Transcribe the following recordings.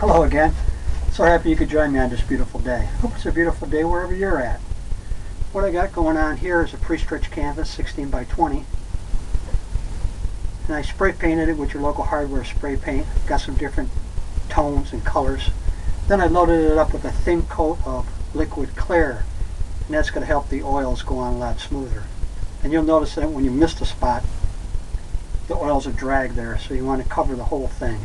Hello again. So happy you could join me on this beautiful day. Hope it's a beautiful day wherever you're at. What I got going on here is a pre-stretched canvas, 16 by 20. And I spray painted it with your local hardware spray paint. Got some different tones and colors. Then I loaded it up with a thin coat of liquid clear. And that's going to help the oils go on a lot smoother. And you'll notice that when you miss a spot, the oils are dragged there, so you want to cover the whole thing.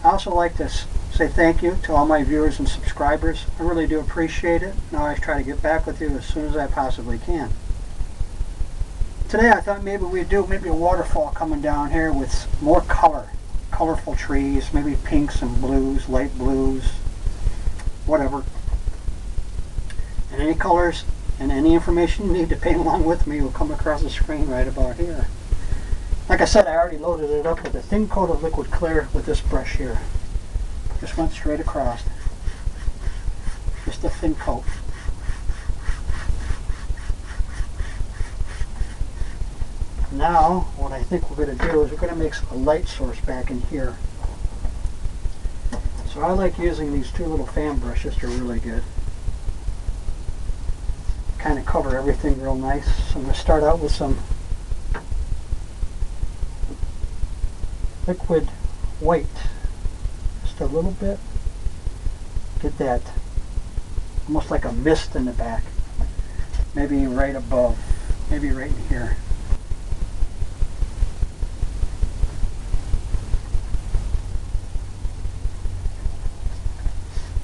I also like to say thank you to all my viewers and subscribers. I really do appreciate it, and I always try to get back with you as soon as I possibly can. Today I thought maybe we'd do a waterfall coming down here with more colorful trees, maybe pinks and blues, light blues, whatever. And any colors and any information you need to paint along with me will come across the screen right about here. Like I said, I already loaded it up with a thin coat of liquid clear with this brush here. Just went straight across. Just a thin coat. Now, what I think we're going to do is we're going to mix a light source back in here. So I like using these two little fan brushes. They're really good. Kind of cover everything real nice. So I'm going to start out with some liquid white, just a little bit. Get that almost like a mist in the back, maybe right above, maybe right in here.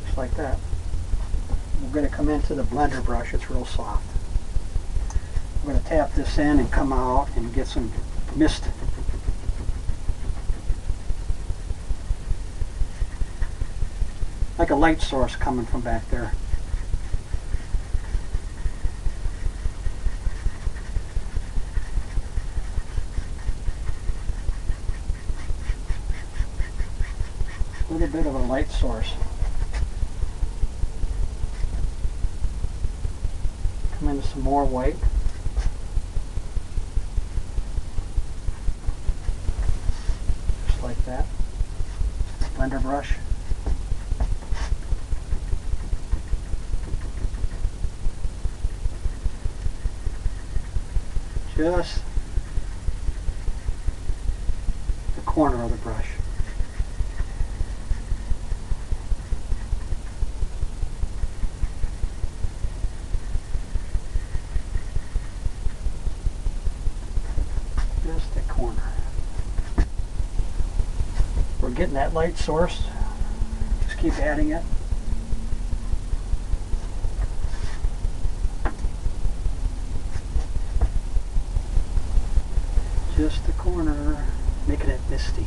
Just like that. We're going to come into the blender brush. It's real soft. We're going to tap this in and come out and get some mist. Like a light source coming from back there. A little bit of a light source. Come into some more white. Just like that. Blender brush. Just the corner of the brush. Just the corner. We're getting that light source. Just keep adding it. Just the corner, making it misty.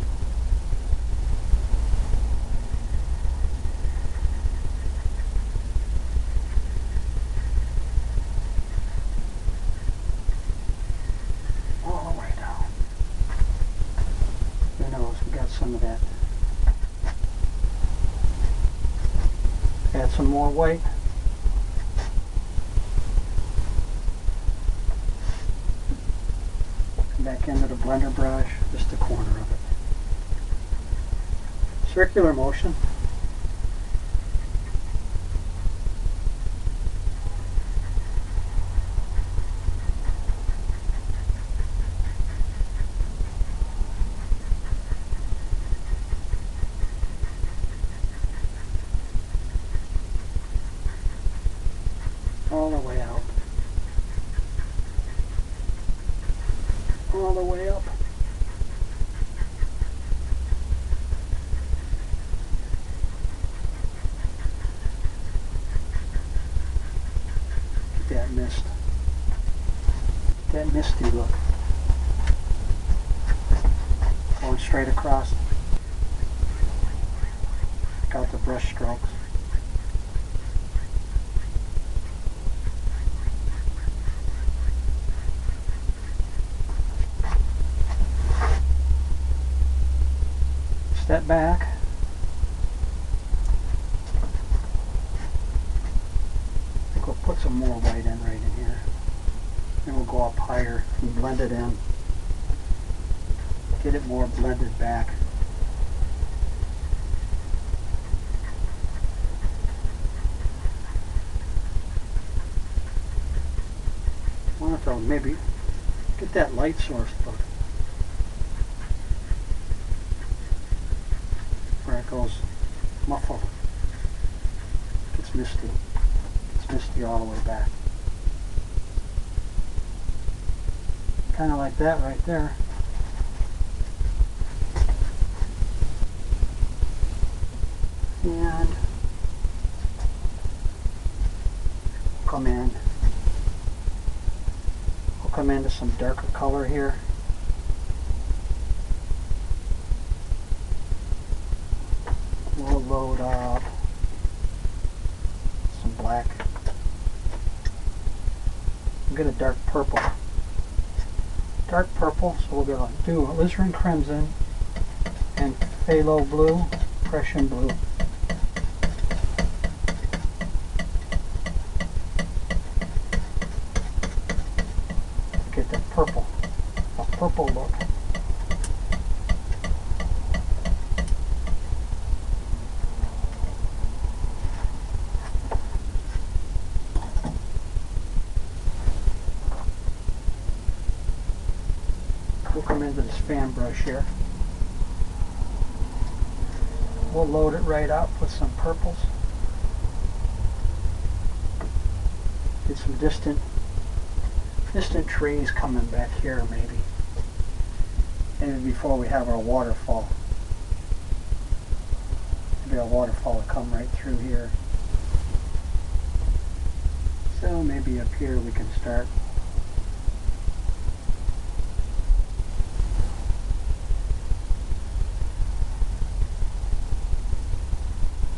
All the way down. Who knows, we got some of that. Add some more white. Back into the blender brush, just the corner of it. Circular motion. All the way out. All the way up. Get that mist. Get that misty look. Going straight across. Got the brush strokes. Step back. I think we'll put some more white in right in here. Then we'll go up higher and blend it in. Get it more blended back. So maybe get that light source, but where it goes muffled. It's misty. It's misty all the way back. Kind of like that right there. And we'll come into some darker color here. We'll load up some black. We'll get a dark purple. Dark purple, so we'll be able to do alizarin crimson and phthalo blue, Prussian blue. Get the purple, a purple look. We'll come into this fan brush here. We'll load it right up with some purples. Get some distant trees coming back here maybe. Maybe before we have our waterfall. Maybe a waterfall will come right through here. So maybe up here we can start.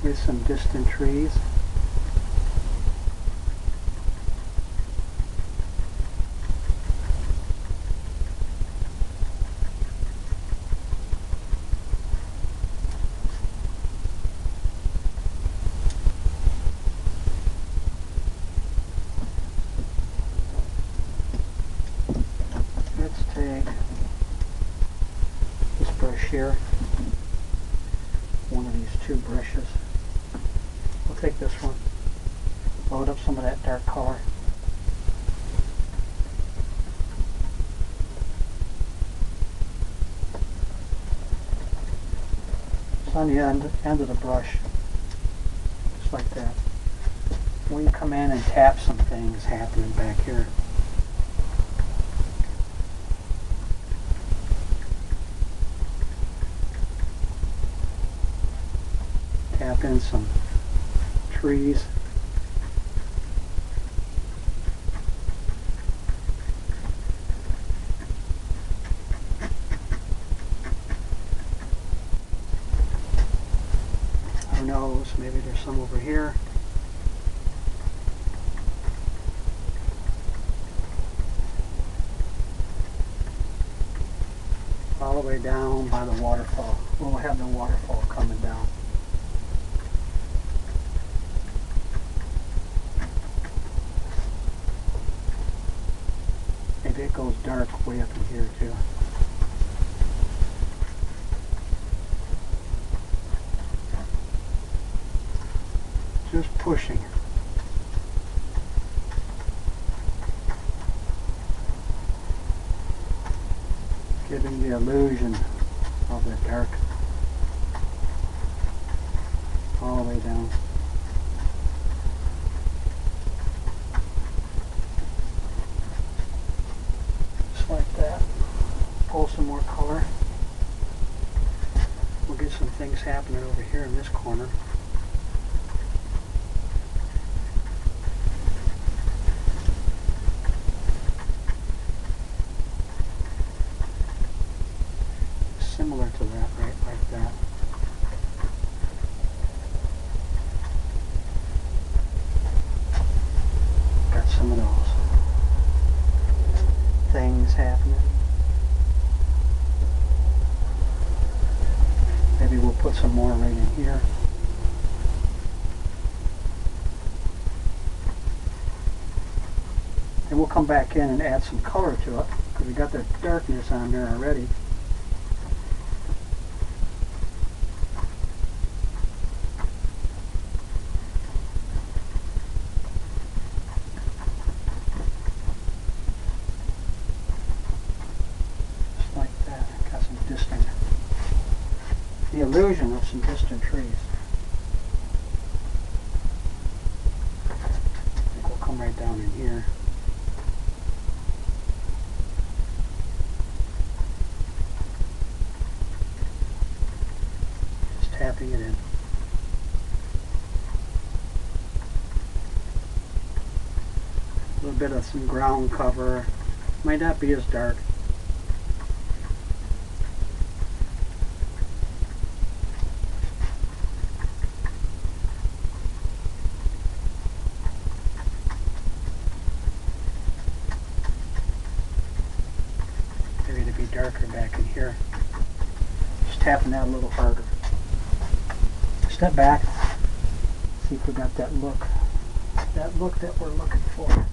With some distant trees. Let's take this brush here, one of these two brushes. We'll take this one, load up some of that dark color. It's on the end of the brush, just like that. We can come in and tap some things happening back here. Tap in some trees. Who knows, maybe there's some over here. All the way down by the waterfall. We'll have the waterfall coming down. Maybe it goes dark way up in here too. Just pushing. Giving the illusion of the dark all the way down. Just like that. Pull some more color. We'll get some things happening over here in this corner. Similar to that, right, like that. Got some of those things happening. Maybe we'll put some more right in here. And we'll come back in and add some color to it because we got the darkness on there already. trees. I think we'll come right down in here. Just tapping it in. A little bit of some ground cover. Might not be as dark. Maybe to be darker back in here. Just tapping that a little harder. Step back. See if we got that look. That look that we're looking for.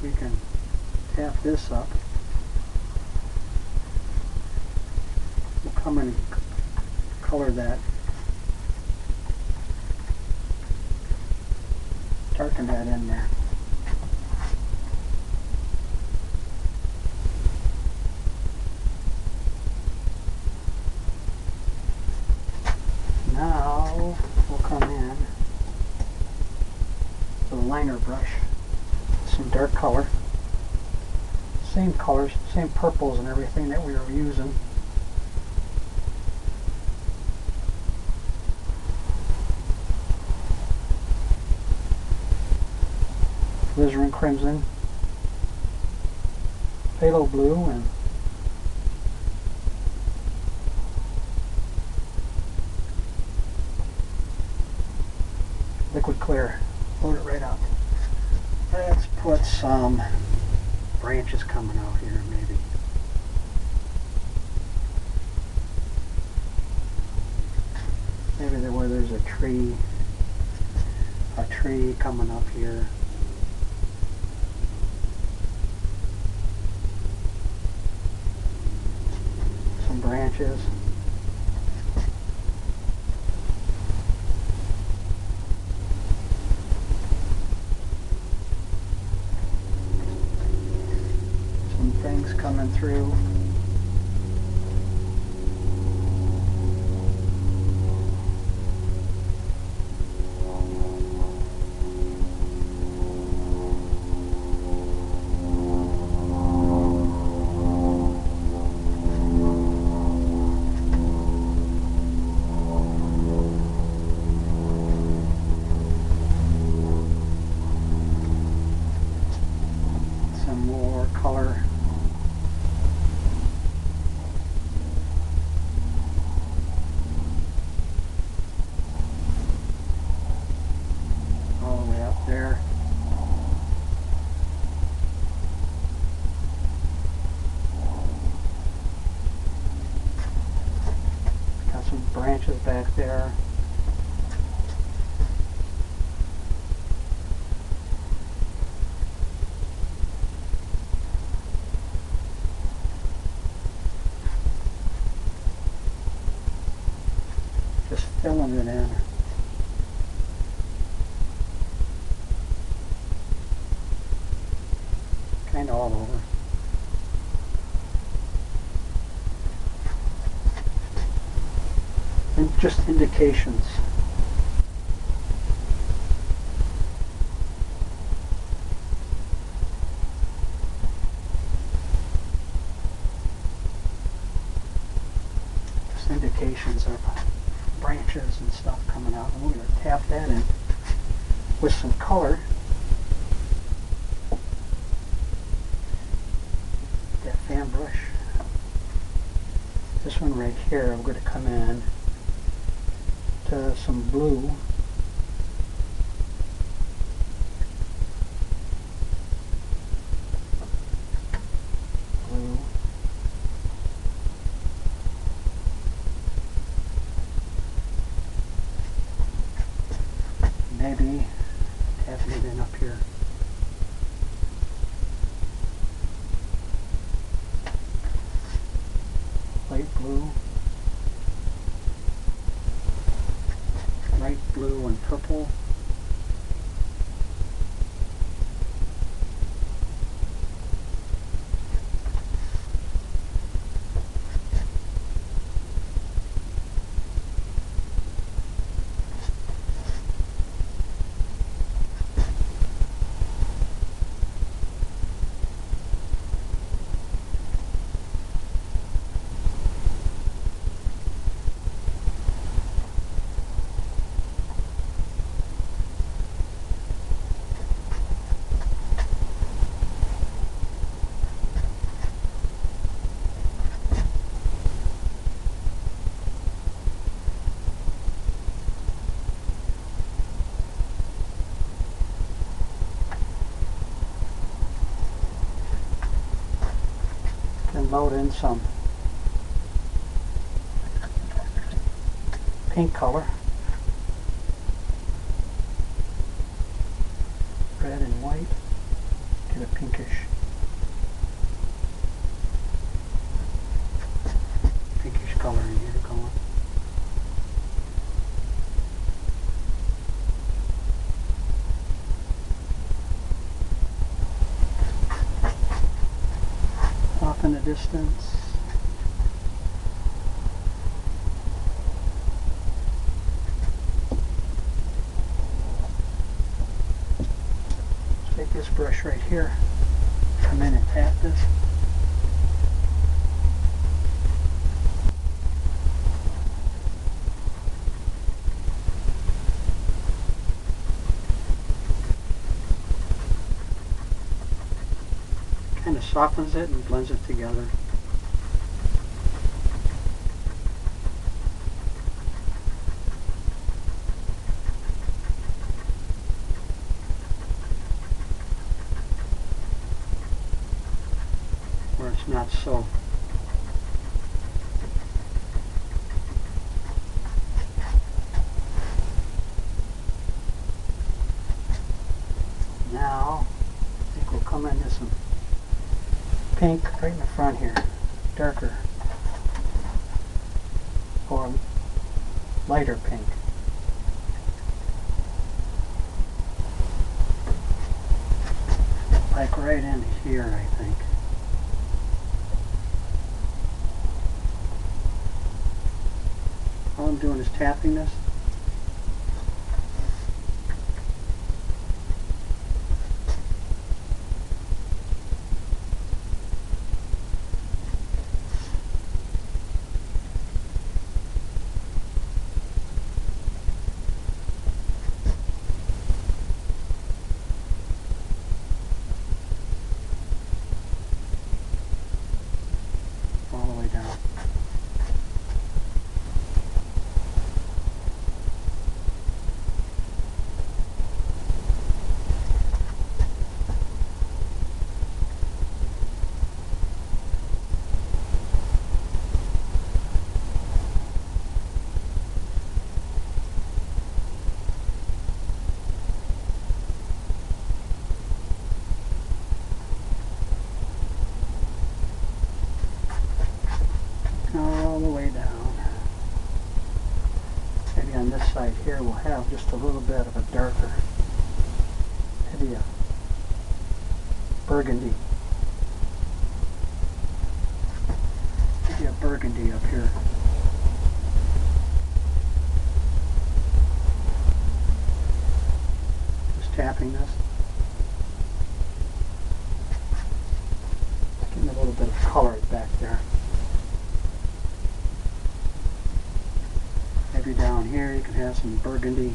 We can tap this up. We'll come in and color that. Darken that in there. Now we'll come in with a liner brush. Some dark color, same colors, same purples and everything that we were using. Alizarin crimson, phthalo blue, and liquid clear. Load it right up. Let's put some branches coming out here, maybe. Maybe where there's a tree coming up here. Some branches. Things coming through. Some more color. There. Got some branches back there. Just filling it in. Kind of all over. And just indications. Just indications of branches and stuff coming out. And we're going to tap that in with some color. Fan brush. This one right here, I'm going to come in to some blue. Blue. Maybe tapping it in up here. Light blue. blue and purple. Then load in some pink color, red and white, get a pinkish color in here going. Off in the distance. Take this brush right here, come in and tap this. Kind of softens it and blends it together. Where it's not so now I think we'll come into some pink right in the front here, darker or lighter pink. Like right in here, I think. All I'm doing is tapping this. All the way down. All the way down. Maybe on this side here we'll have just a little bit of a darker, maybe a burgundy. Maybe a burgundy up here. Just tapping this. Getting a little bit of color back there. Maybe down here you can have some burgundy.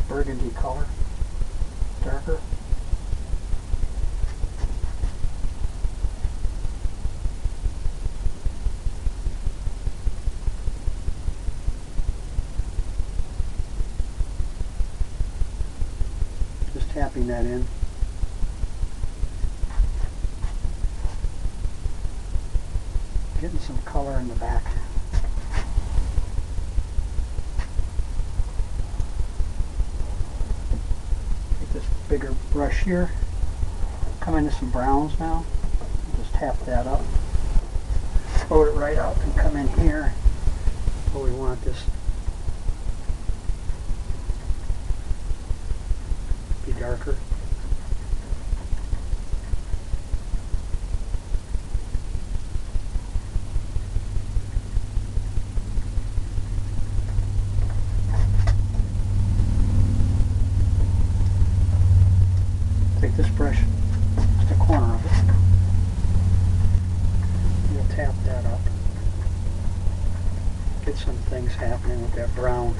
Burgundy color, darker. Just tapping that in. Getting some color in the back. Take this bigger brush here. Come into some browns now. Just tap that up. Float it right up and come in here where we want this to be darker. Take this brush, just a corner of it. We'll tap that up. Get some things happening with that brown.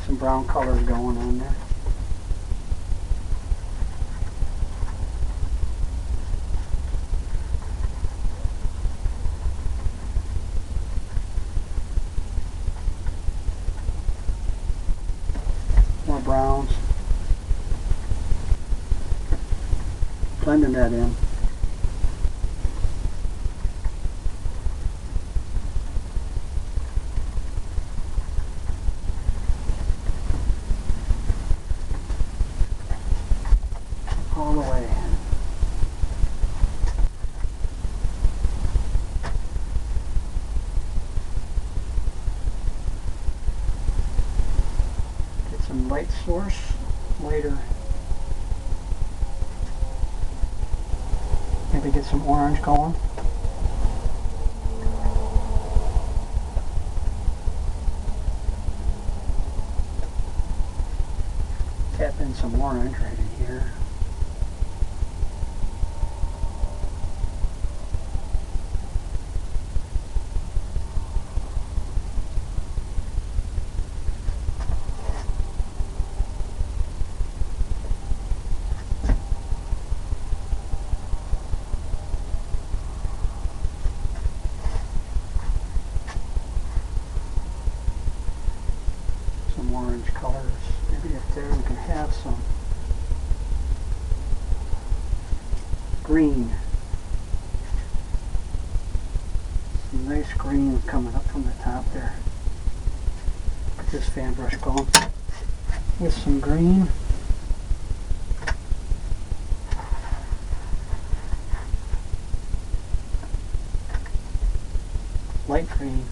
Some brown colors going on there. More browns. Blending that in. All the way. Get some light source later. Maybe get some orange going. Tap in some orange right in here. Some orange colors. Maybe up there we can have some green. Some nice green coming up from the top there. Get this fan brush going with some green. Light green.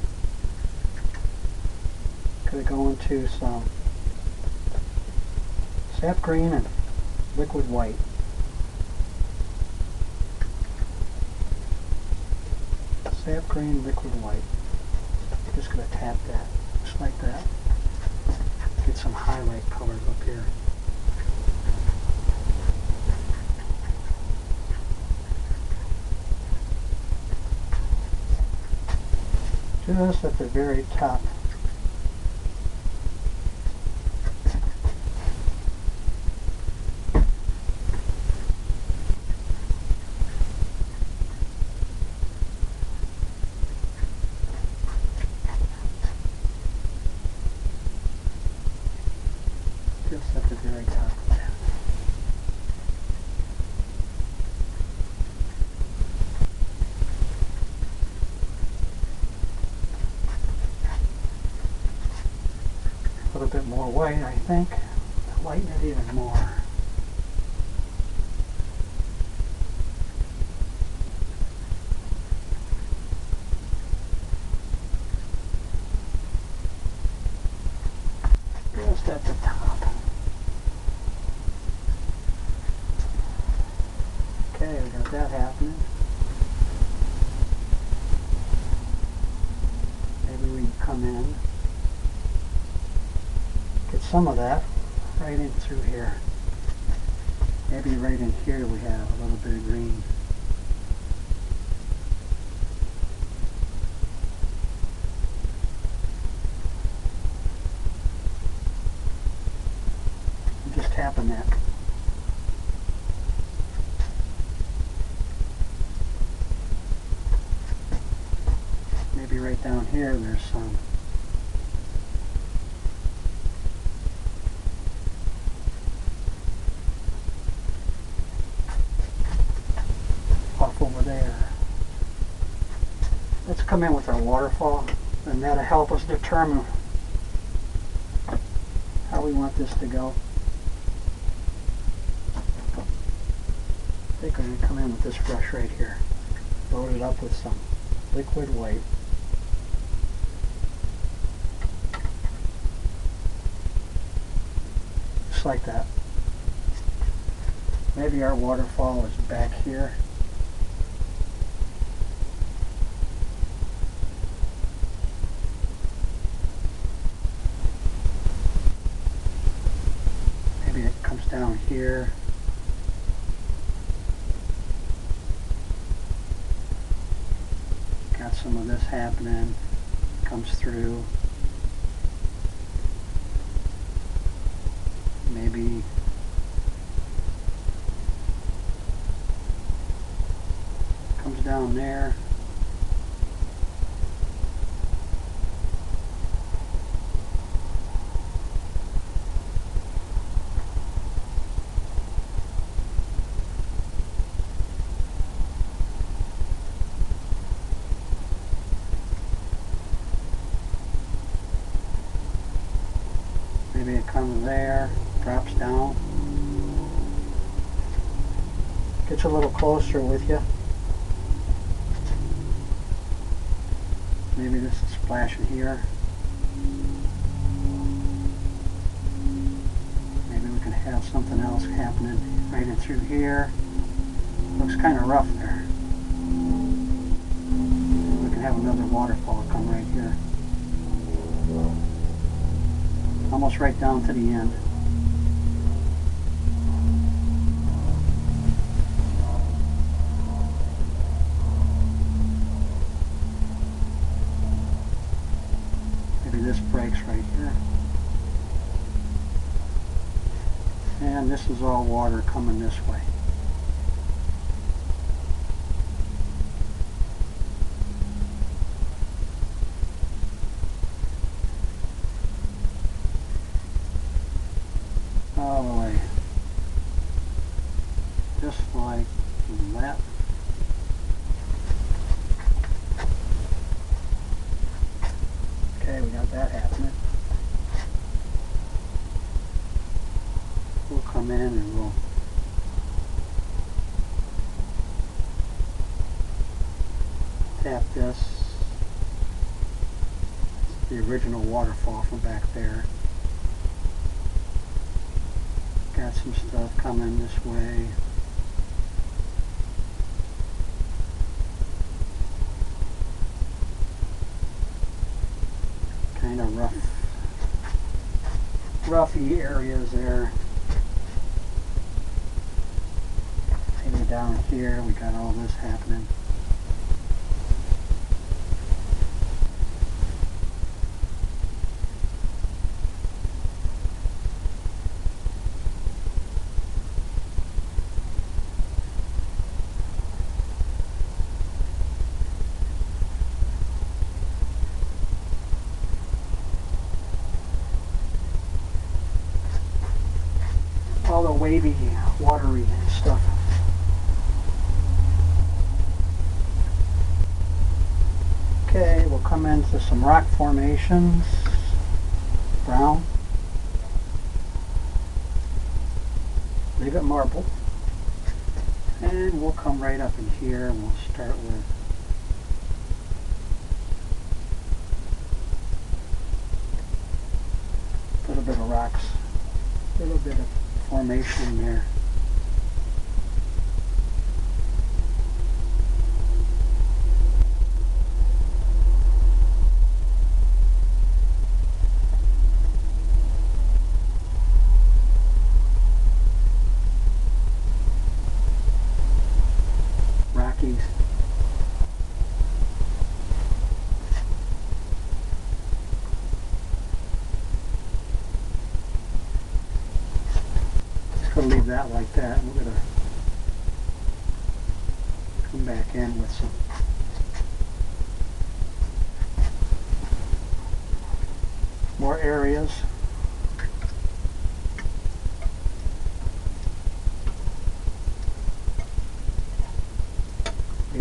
Could go into some sap green and liquid white. Sap green, liquid white. Just going to tap that, just like that. Get some highlight colors up here. Just at the very top. Just at the very top of that. A little bit more white, I think. Lighten it even more. Just at the top. Okay, we got that happening. Maybe we can come in, get some of that right in through here. Maybe right in here we have a little bit of green. I'm just tapping that. Maybe right down here there's some off over there. Let's come in with our waterfall, and that'll help us determine how we want this to go. I think I'm going to come in with this brush right here. Load it up with some liquid white. Just like that. Maybe our waterfall is back here. Maybe it comes down here. Got some of this happening. Comes through. Maybe comes down there. Maybe it comes there, drops down. Gets a little closer with you. Maybe this is splashing here. Maybe we can have something else happening right in through here. Looks kind of rough there. Maybe we can have another waterfall come right here. Almost right down to the end. Maybe this breaks right here. And this is all water coming this way. All the way. Just like that. Okay, we got that happening. We'll come in and we'll tap this. It's the original waterfall from back there. Got some stuff coming this way. Kind of roughy areas there. Maybe down here we got all this happening. All the wavy, watery stuff. Okay, we'll come into some rock formations. Brown. Leave it marble. And we'll come right up in here and we'll start with a little bit of rocks. A little bit of formation there. Rockies. Gonna leave that like that. We're gonna come back in with some more areas.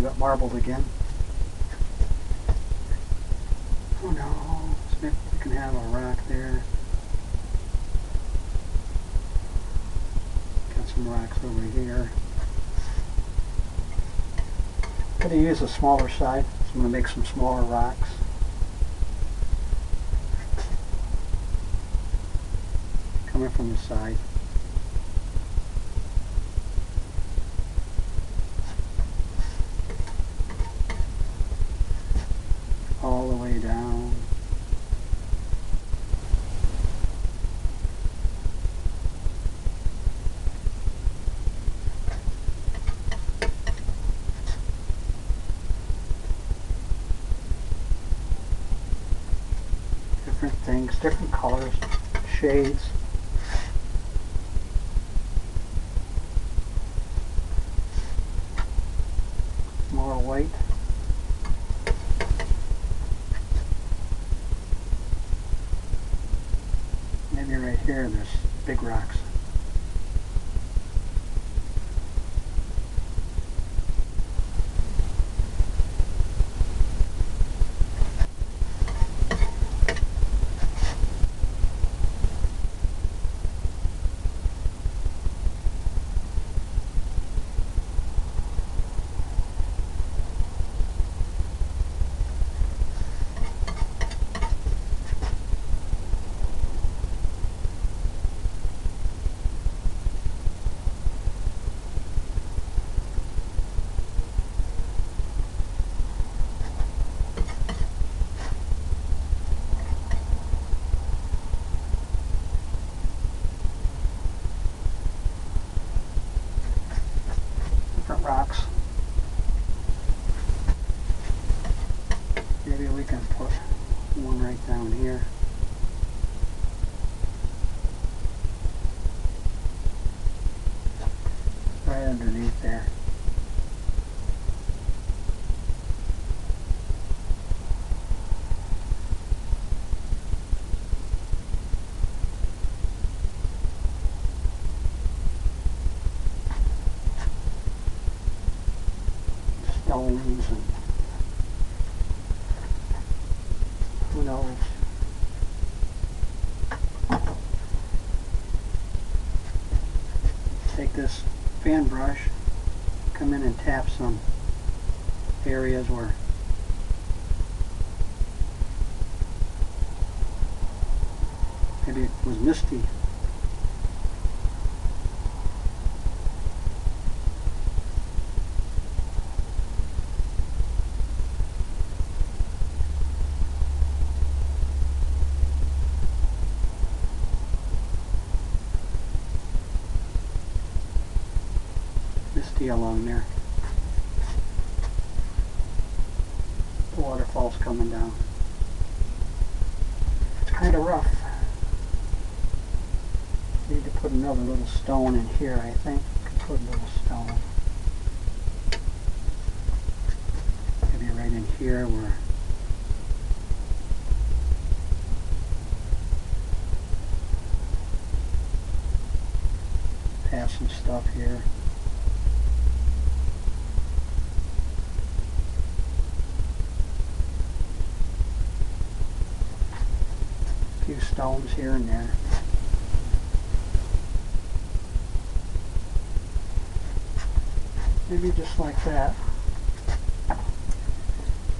got marbled again. Oh no, maybe we can have a rock there. Got some rocks over here. I'm going to use a smaller side, so I'm going to make some smaller rocks. Coming from the side. All the way down. Different things, different colors, shades. More white. Maybe right here there's big rocks. Different rocks. Maybe we can put one right down here. Right underneath there. Stones and who knows. Take this fan brush, come in and tap some areas where maybe it was misty. Misty along there. The waterfall's coming down. It's kind of rough. Need to put another little stone in here, I think. Could put a little stone. Maybe right in here where have some stuff here. A few stones here and there. Maybe just like that.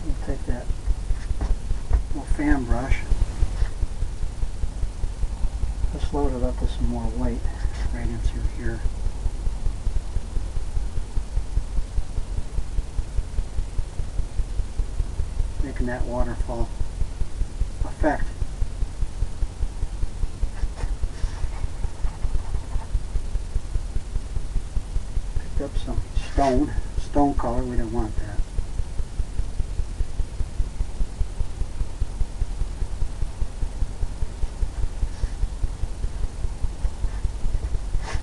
We'll take that little fan brush. Let's load it up with some more white right in through here. Making that waterfall effect. Picked up some stone color, we don't want that.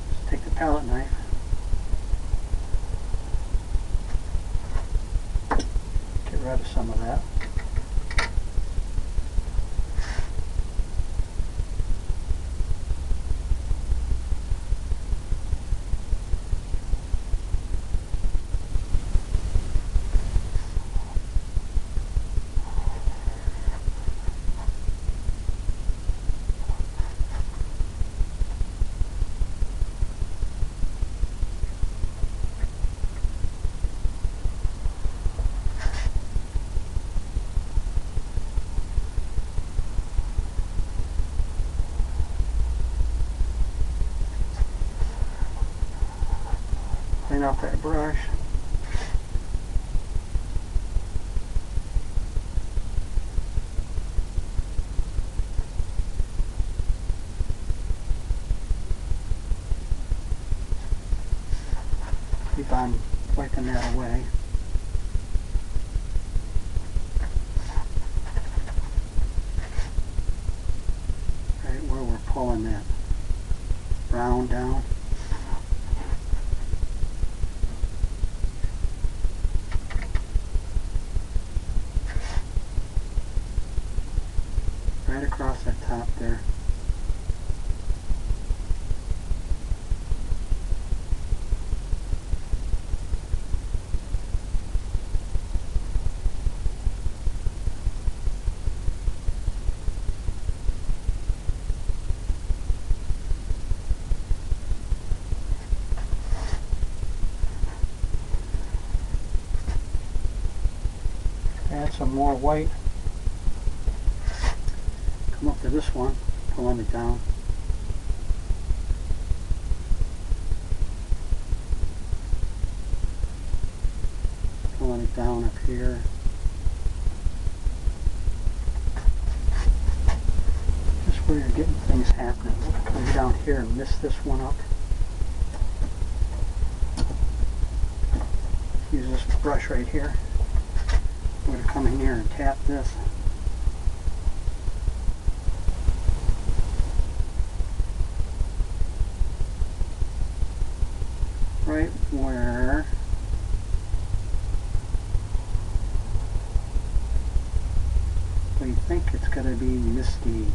Just take the palette knife. Get rid of some of that. off that brush. Keep on wiping that away. Right where we're pulling that brown down. Right across that top there. Add some more white. Come up to this one, pulling it down. Pulling it down up here. Just where you're getting things happening. Come down here and mist this one up. Use this brush right here. I'm going to come in here and tap this. Right where we think it's going to be Misty.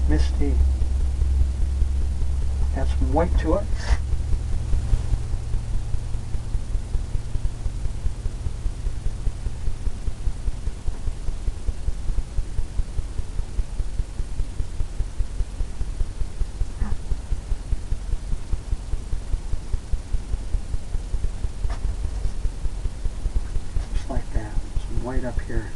Misty. Add some white to it. Just like that. Some white up here.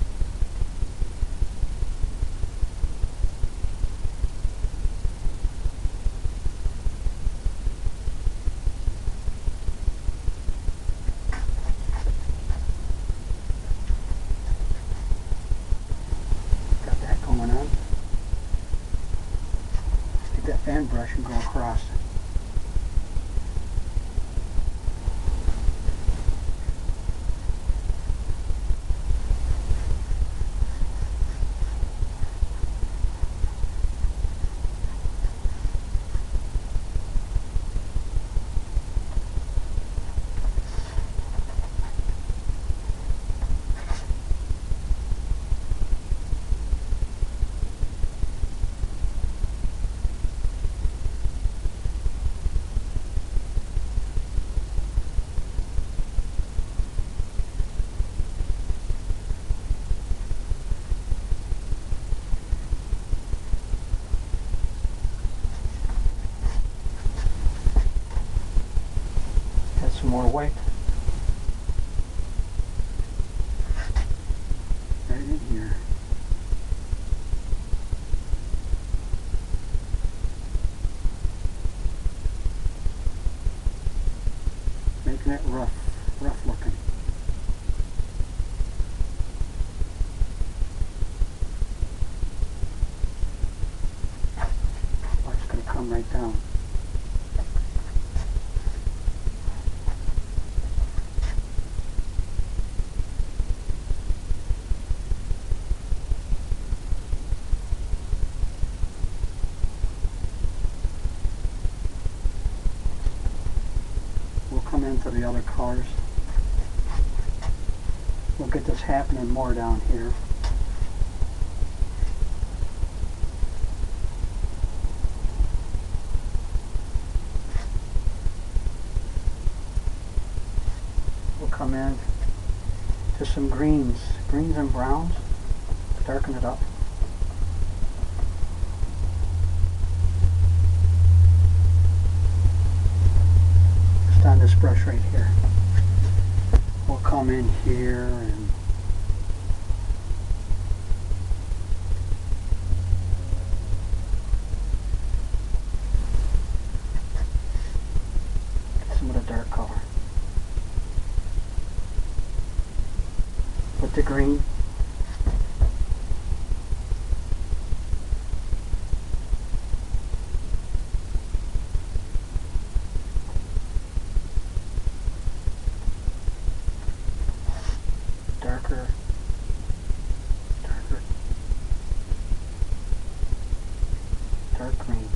That fan brush and go across. Some more white. Right in here. Making it rough looking. Oh, it's going to come right down. Come into the other colors. We'll get this happening more down here. We'll come in to some greens and browns, darken it up. On this brush right here. We'll come in here and green. Darker, darker, dark green.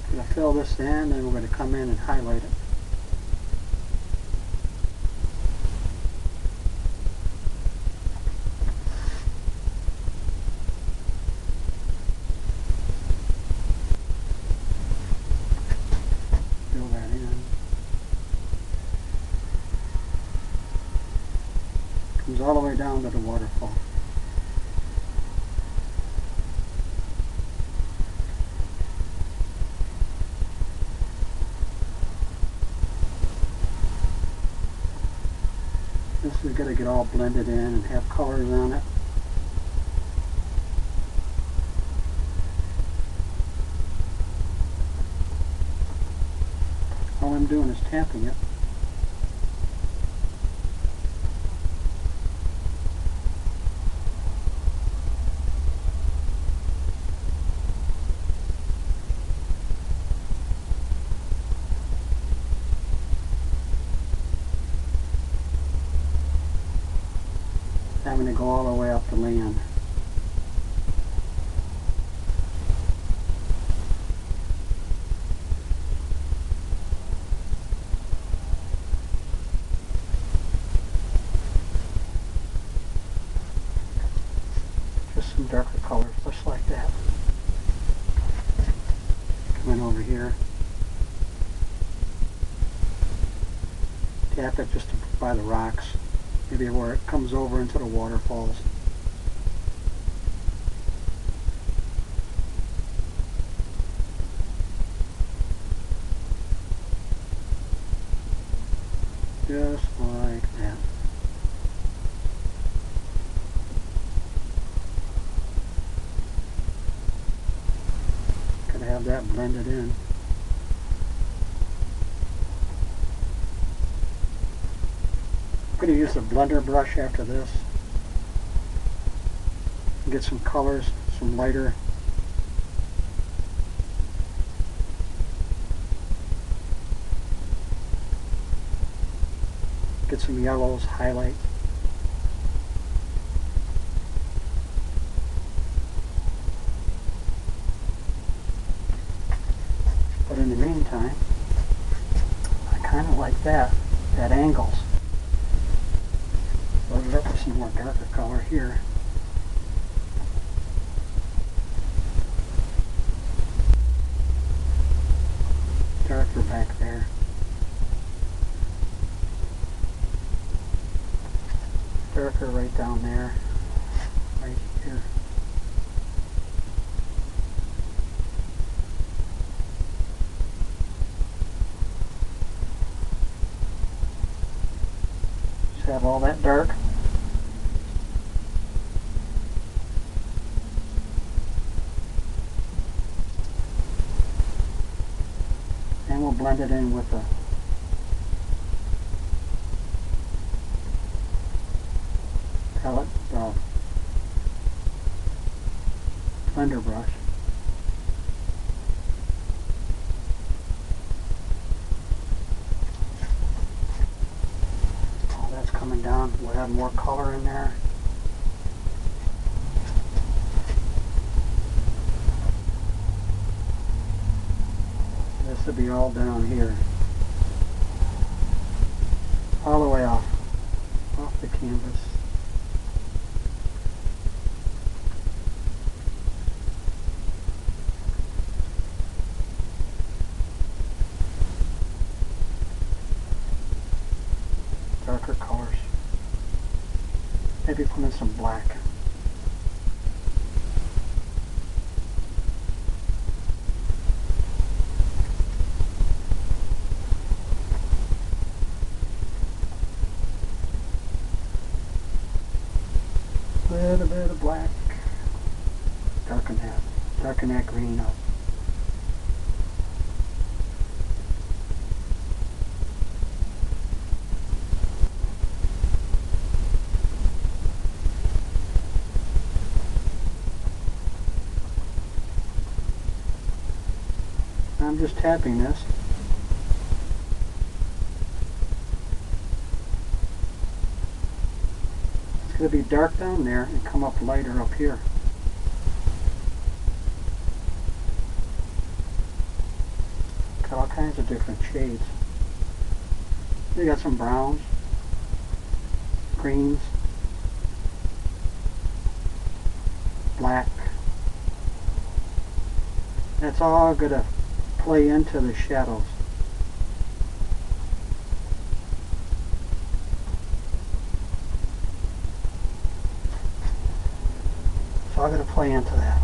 I'm going to fill this in, then we're going to come in and highlight it. Fill that in. Comes all the way down to the waterfall. This is going to get all blended in and have colors on it. All I'm doing is tapping it. I'm going to go all the way up the land. Just some darker colors, just like that. Coming over here. Tap it just by the rocks. Maybe where it comes over into the waterfalls. Just like that. Gotta have that blended in. I'm going to use the blender brush after this. Get some colors, some lighter. Get some yellows, highlight. But in the meantime, I kind of like that angles. Load it up with some more darker color here. Darker back there. Darker right down there. Right here. Just have all that dark. And we'll blend it in with the palette blender brush. All that's coming down. We'll have more color in there. This will be all down here. All the way off the canvas. Darker colors. Maybe put in some black. A little bit of black. Darken that green up. I'm just tapping this. It's going to be dark down there and come up lighter up here. Got all kinds of different shades. You got some browns, greens, black. That's all going to play into the shadows. So I'm going to play into that.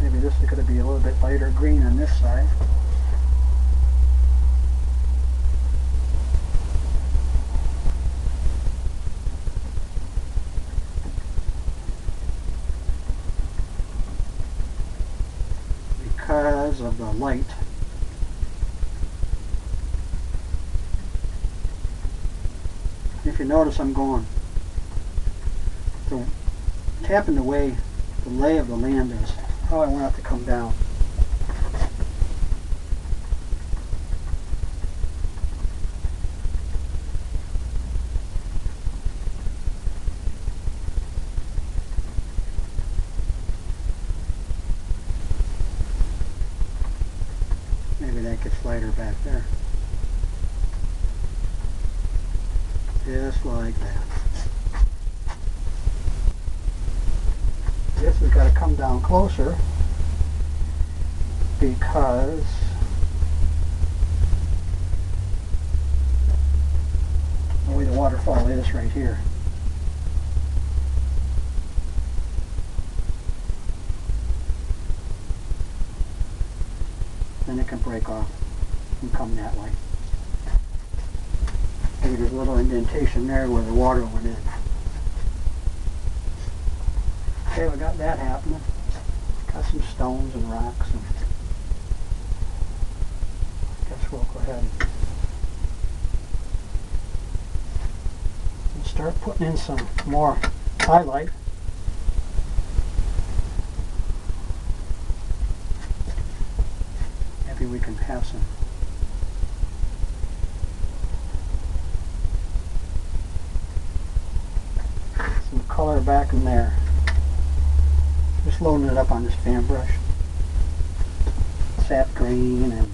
Maybe this is going to be a little bit lighter green on this side. Because of the light. If you notice, I'm going tapping the way the lay of the land is, how I want it to come down. Maybe that gets lighter back there. Just like that. This has got to come down closer because the way the waterfall is right here. Then it can break off and come that way. Maybe there's a little indentation there where the water went in. Okay, we got that happening. Got some stones and rocks, and I guess we'll go ahead and start putting in some more highlight. Maybe we can have some color back in there. Just loading it up on this fan brush. Sap green and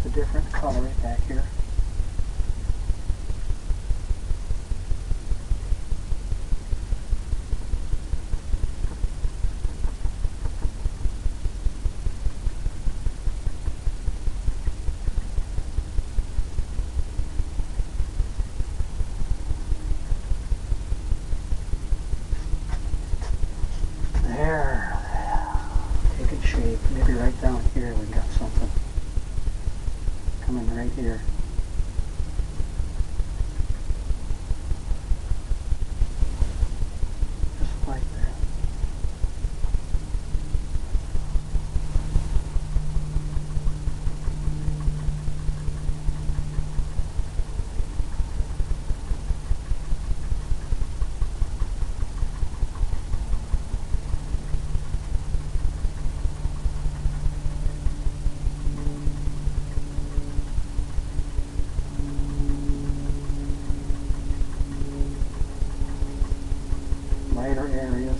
a different color right back here. There, taking shape. Maybe right down here we got something coming right here. Just like that. Lighter areas.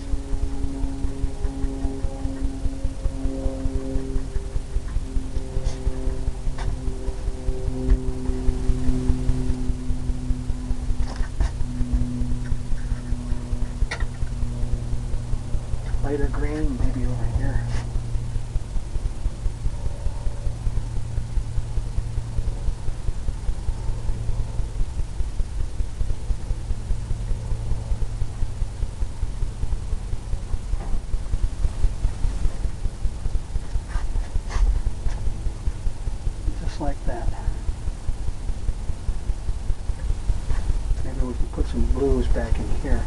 Lighter green, maybe over here. blues back in here.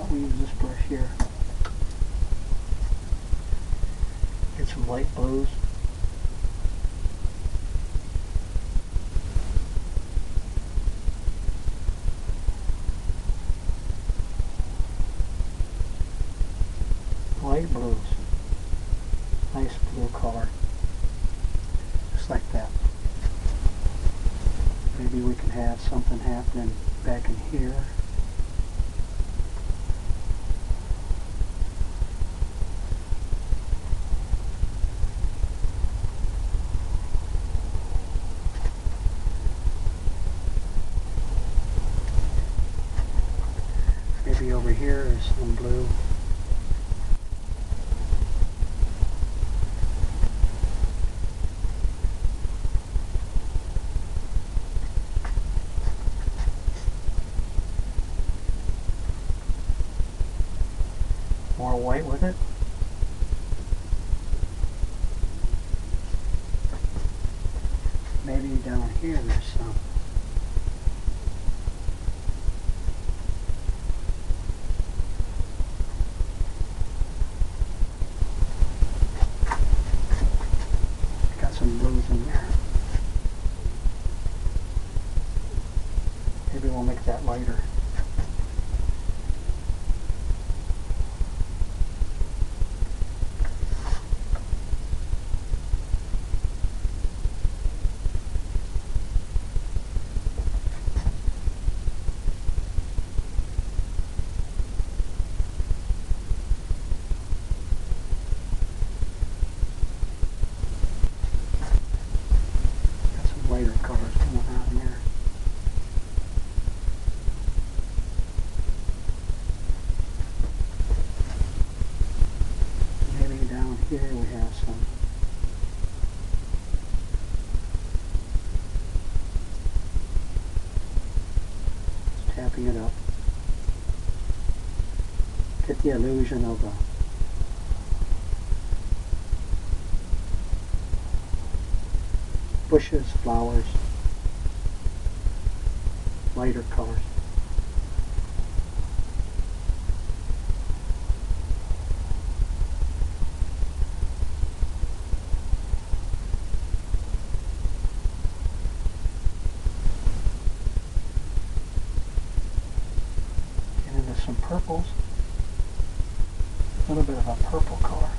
We use this brush here. Get some light blues. Light blues. Nice blue color. Just like that. Maybe we can have something happening back in here. Maybe over here is some blue. More white with it. Maybe down here there's some. Got some blues in there. Maybe we'll make that lighter. Lighter colors coming out here. Maybe down here we have some. Just tapping it up. Get the illusion of a bushes, flowers, lighter colors. Get into some purples. A little bit of a purple color.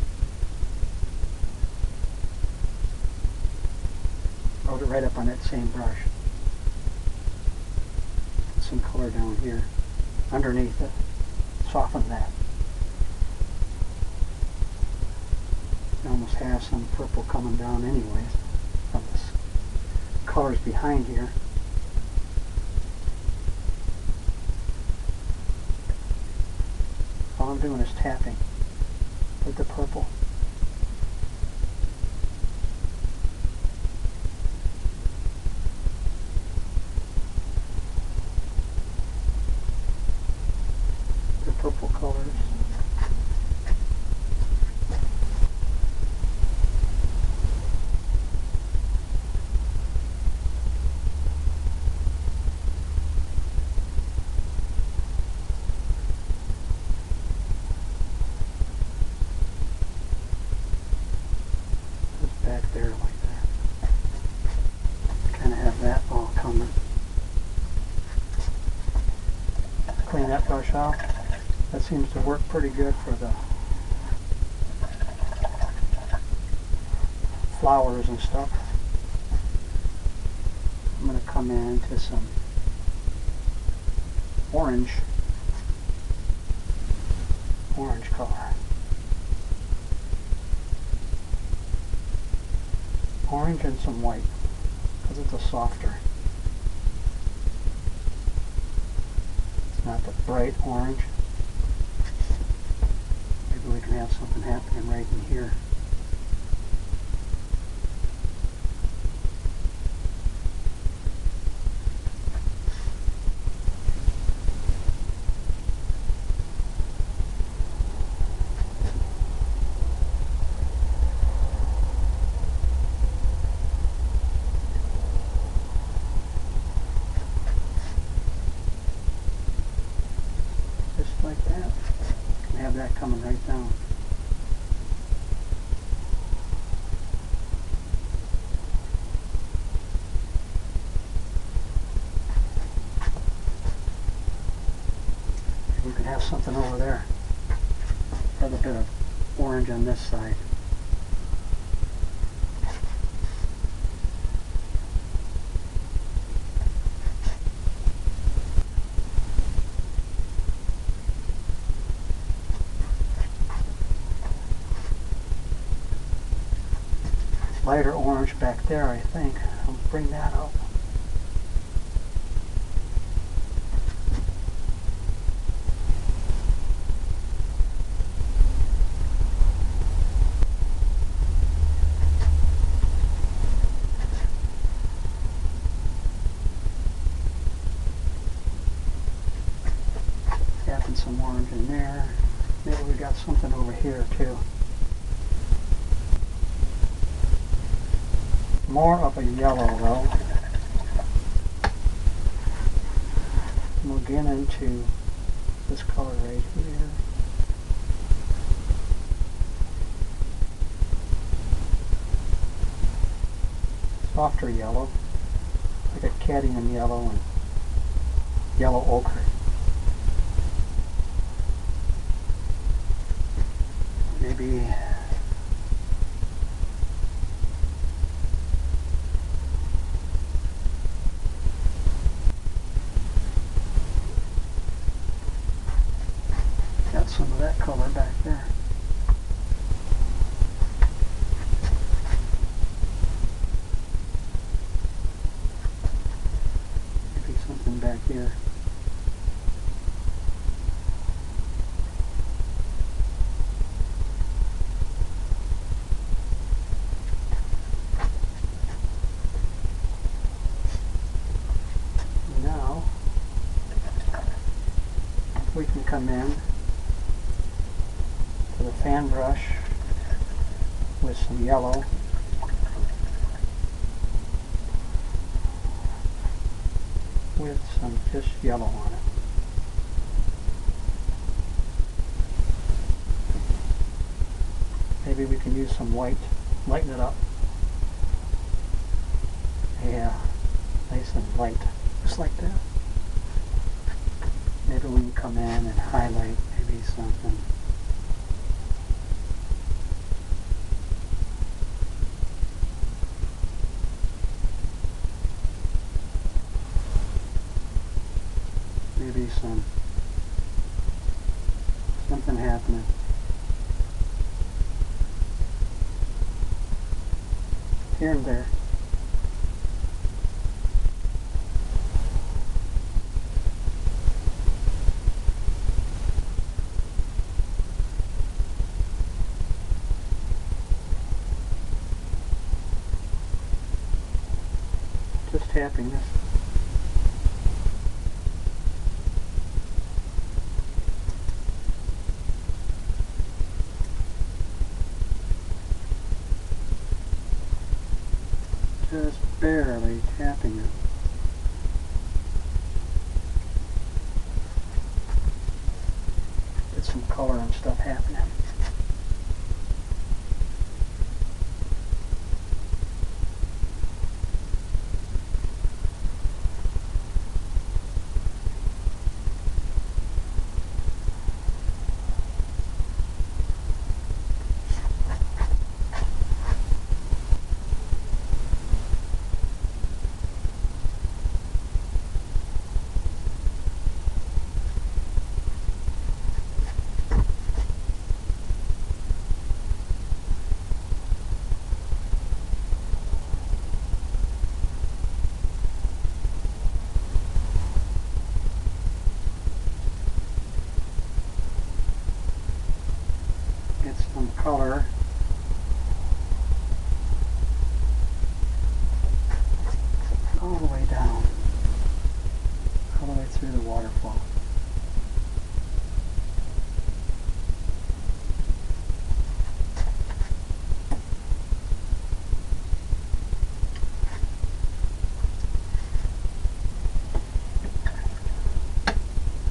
Wrote it right up on that same brush. Some color down here underneath it. Soften that. You almost have some purple coming down anyways from this colors behind here. All I'm doing is tapping with the purple. Purple colors. Just back there like that. Kind of have that all coming. Clean that brush off. That seems to work pretty good for the flowers and stuff. I'm going to come into some orange color. Orange and some white, because it's a softer. It's not the bright orange. Maybe we can have something happening right in here. something over there. A little bit of orange on this side. Lighter orange back there, I think. I'll bring that up. Tapping some orange in there. Maybe we got something over here too. More of a yellow though. We'll get into this color right here. Softer yellow, like a cadmium yellow and yellow ochre. Maybe got some of that color back there. Maybe something back here. Now we can come in to the fan brush with some yellow. With some just yellow on it. Maybe we can use some white, lighten it up. Yeah, nice and light, just like that. Maybe we can come in and highlight maybe something. Maybe something happening. Here and there. Just tapping this. Just barely tapping it. Get some color and stuff happening. Get some color. All the way down. All the way through the waterfall.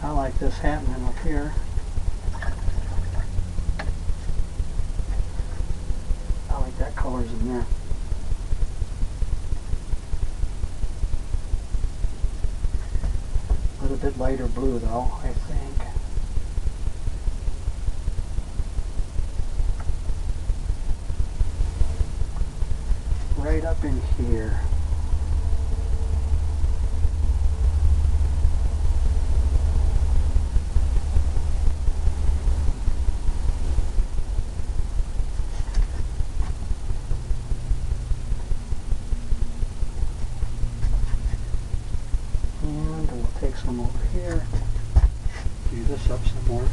I like this happening up here. I like that colors in there. A little bit lighter blue though, I think. right up in here. And we'll take some over here, do this up some more.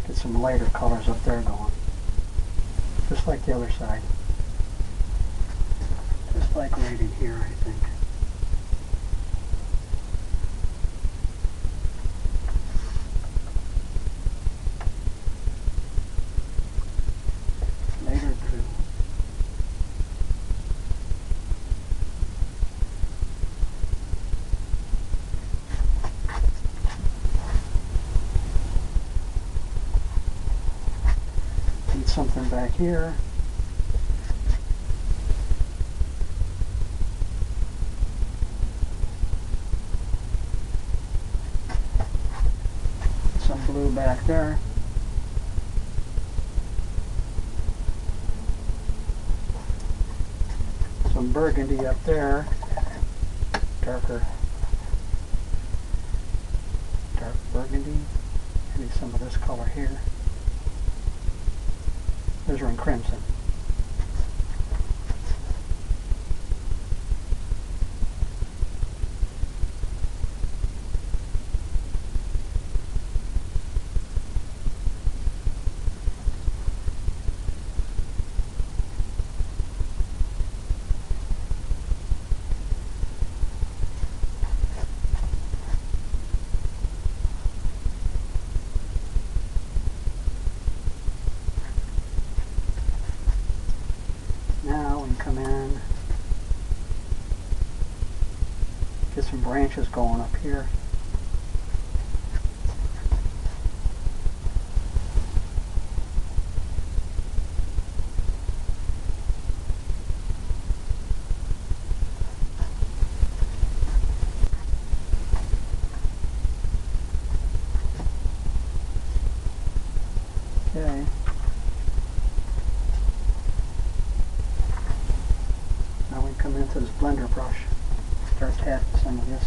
Get some lighter colors up there going, just like the other side. Just like right in here, I think. Later blue. Need something back here. Some blue back there. Some burgundy up there. Dark burgundy. Maybe some of this color here. Those are in crimson. Now we can come in, get some branches going up here. Okay. Now we come into this blender brush, start tapping some of this.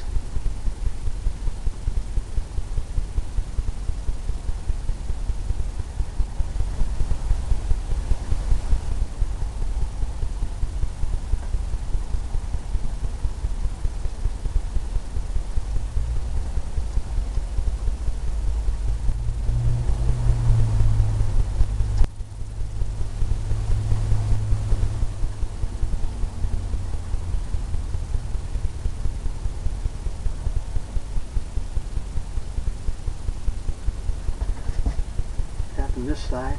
Tapping this side.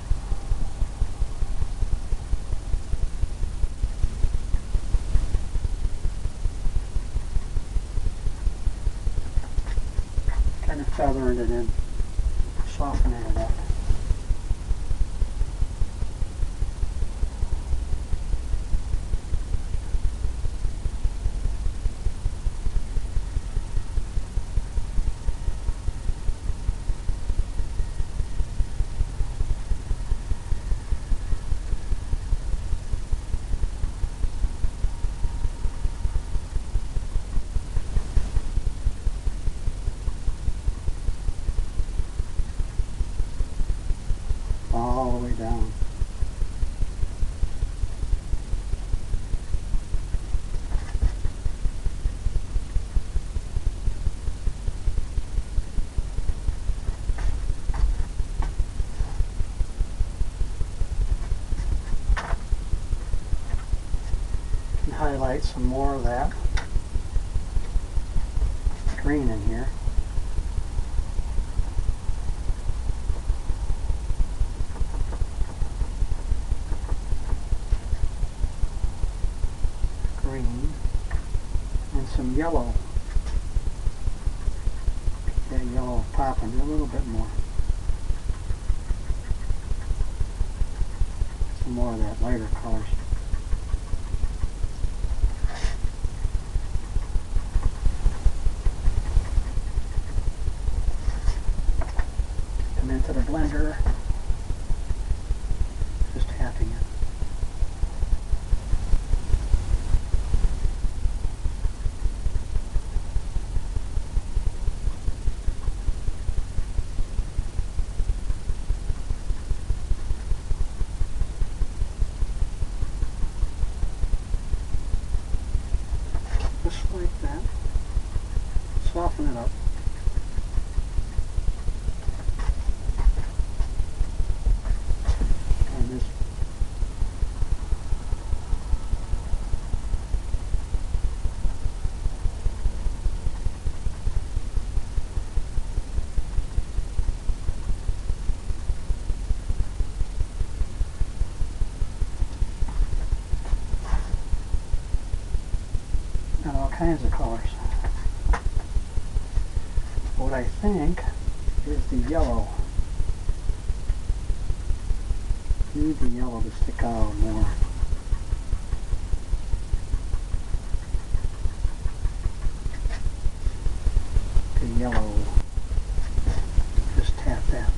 Kind of feathering it in, softening it up. All the way down. And highlight some more of that green in here. Green and some yellow. That yellow popping a little bit more. Some more of that lighter colors. the blender, just tapping it. Just like that. Soften it up. And this got all kinds of colors. What I think is the yellow. Need the yellow to stick out more. The yellow. Just tap that.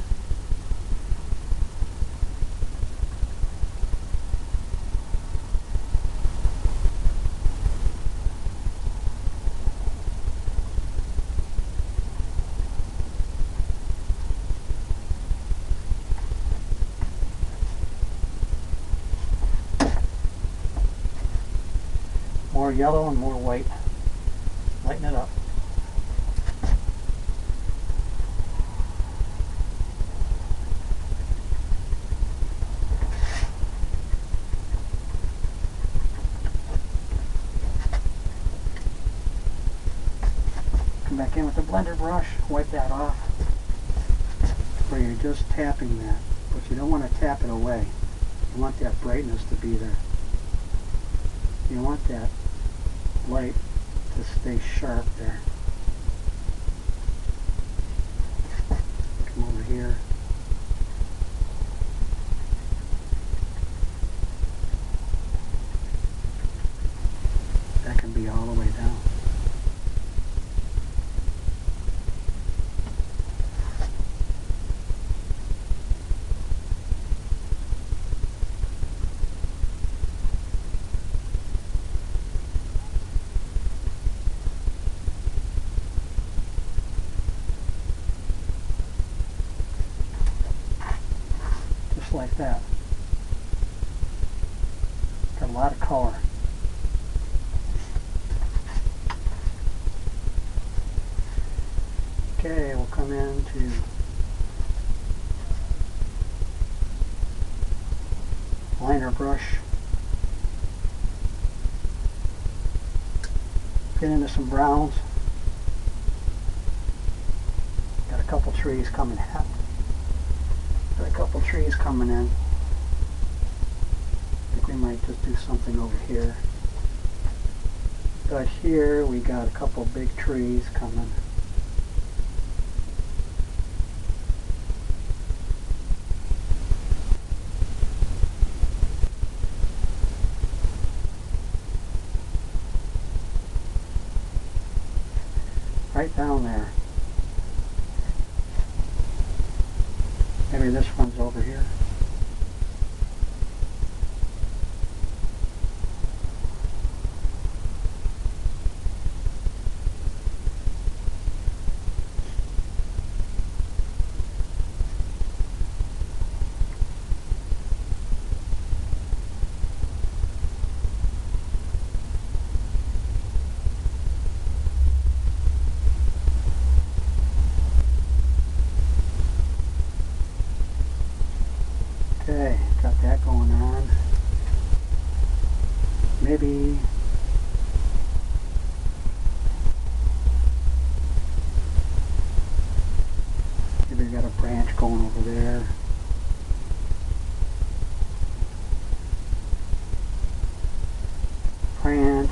More yellow and more white. Lighten it up. Come back in with the blender brush, wipe that off. Where you're just tapping that, but you don't want to tap it away. You want that brightness to be there. You want that light to stay sharp there. Come over here. That can be all the way down. Like that. Got a lot of color. Okay, we'll come into liner brush. Get into some browns. Got a couple trees coming out. Got a couple trees coming in. I think we might just do something over here. But here we got a couple big trees coming. Right down there. Maybe this one's over here. Okay, got that going on. Maybe we got a branch going over there. Branch.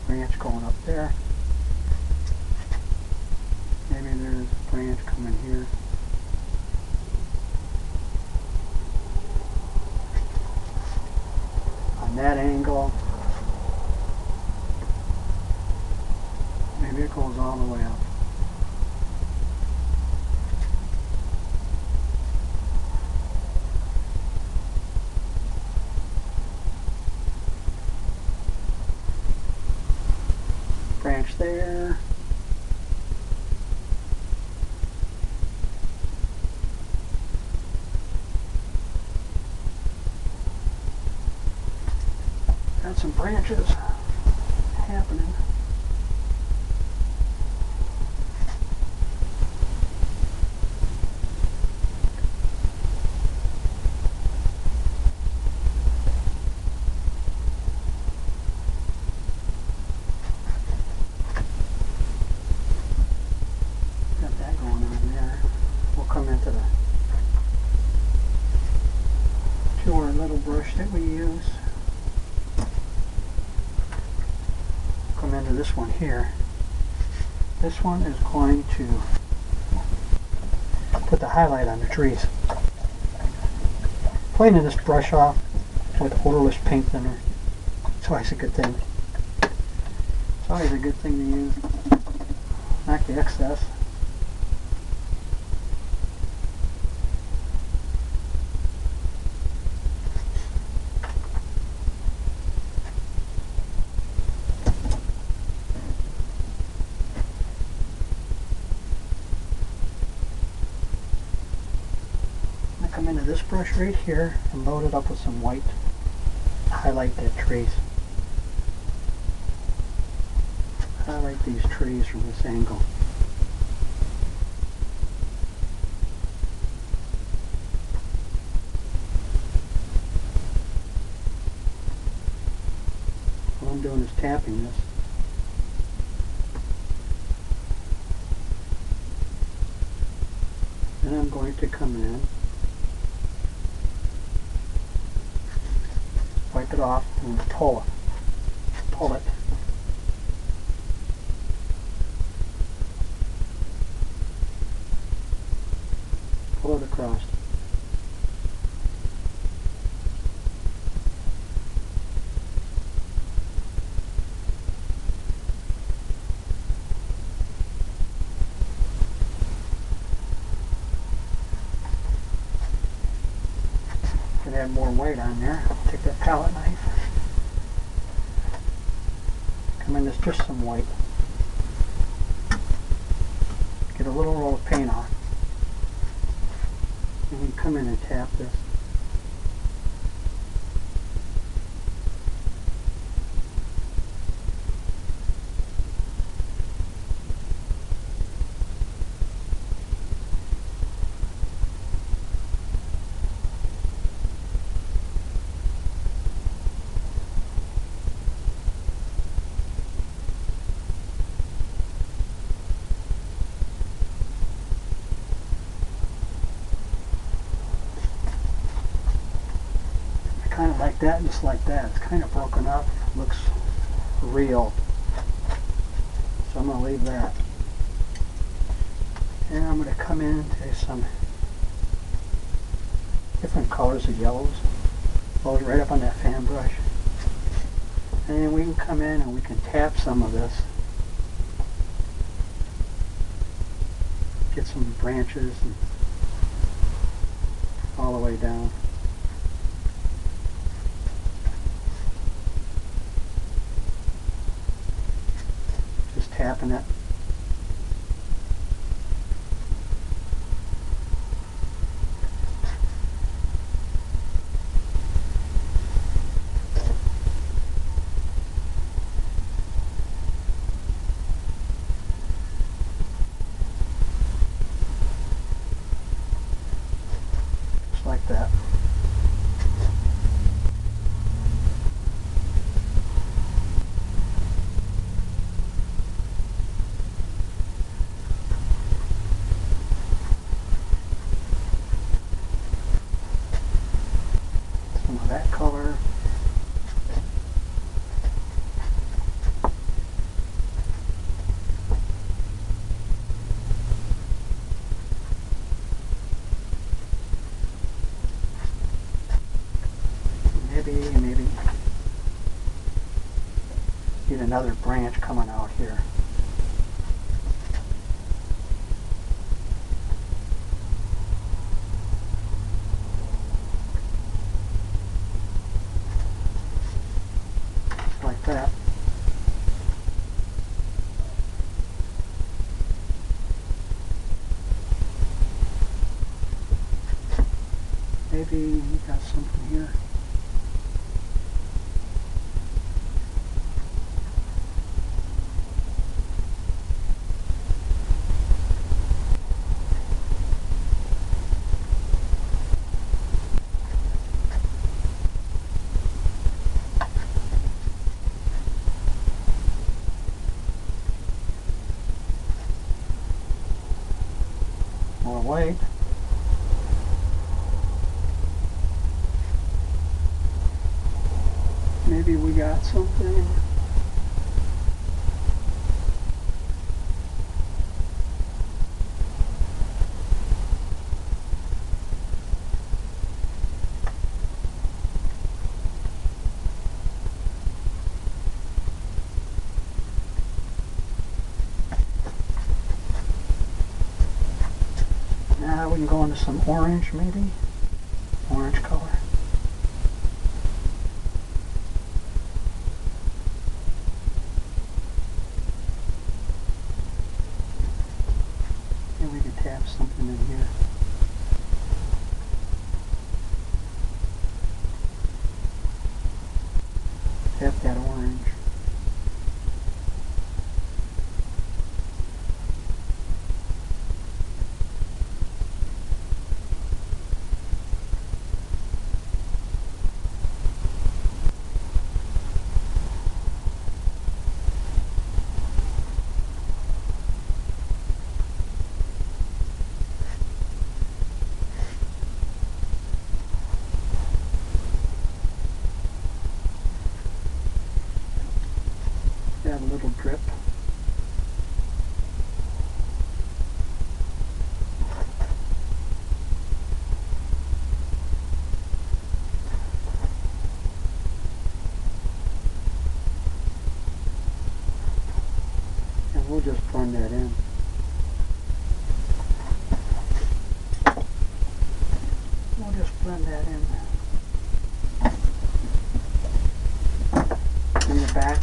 Branch going up there. Maybe there's a branch coming here. On that angle. Maybe it goes all the way up. Branch there. Got some branches happening. Got that going on there. We'll come into the tour little brush that we use. Come into this one here. This one is going to put the highlight on the trees. Cleaning this brush off with odorless paint thinner. It's always a good thing. It's always a good thing to use. Knock the excess. Come into this brush right here and load it up with some white. Highlight that trees. Highlight these trees from this angle. All I'm doing is tapping this. Then I'm going to come in, wipe it off, and pull it. Pull it. Pull it across. Can add more white on there. Take that palette knife. Come in, there's just some white. Get a little roll of paint off. And we come in and tap this. Kind of like that, just like that. It's kind of broken up, looks real. So I'm going to leave that. And I'm going to come into some different colors of yellows. Load it right up on that fan brush. And then we can come in and we can tap some of this. Get some branches and all the way down. Tapping it. Just like that. That color. Maybe get another branch coming out here. that. Maybe we got something here. More white. Maybe we got something. Now we can go into some orange, maybe. Orange color. And we can tap something in here. Tap that orange. Have a little drip. And we'll just blend that in. We'll just blend that in. In the back.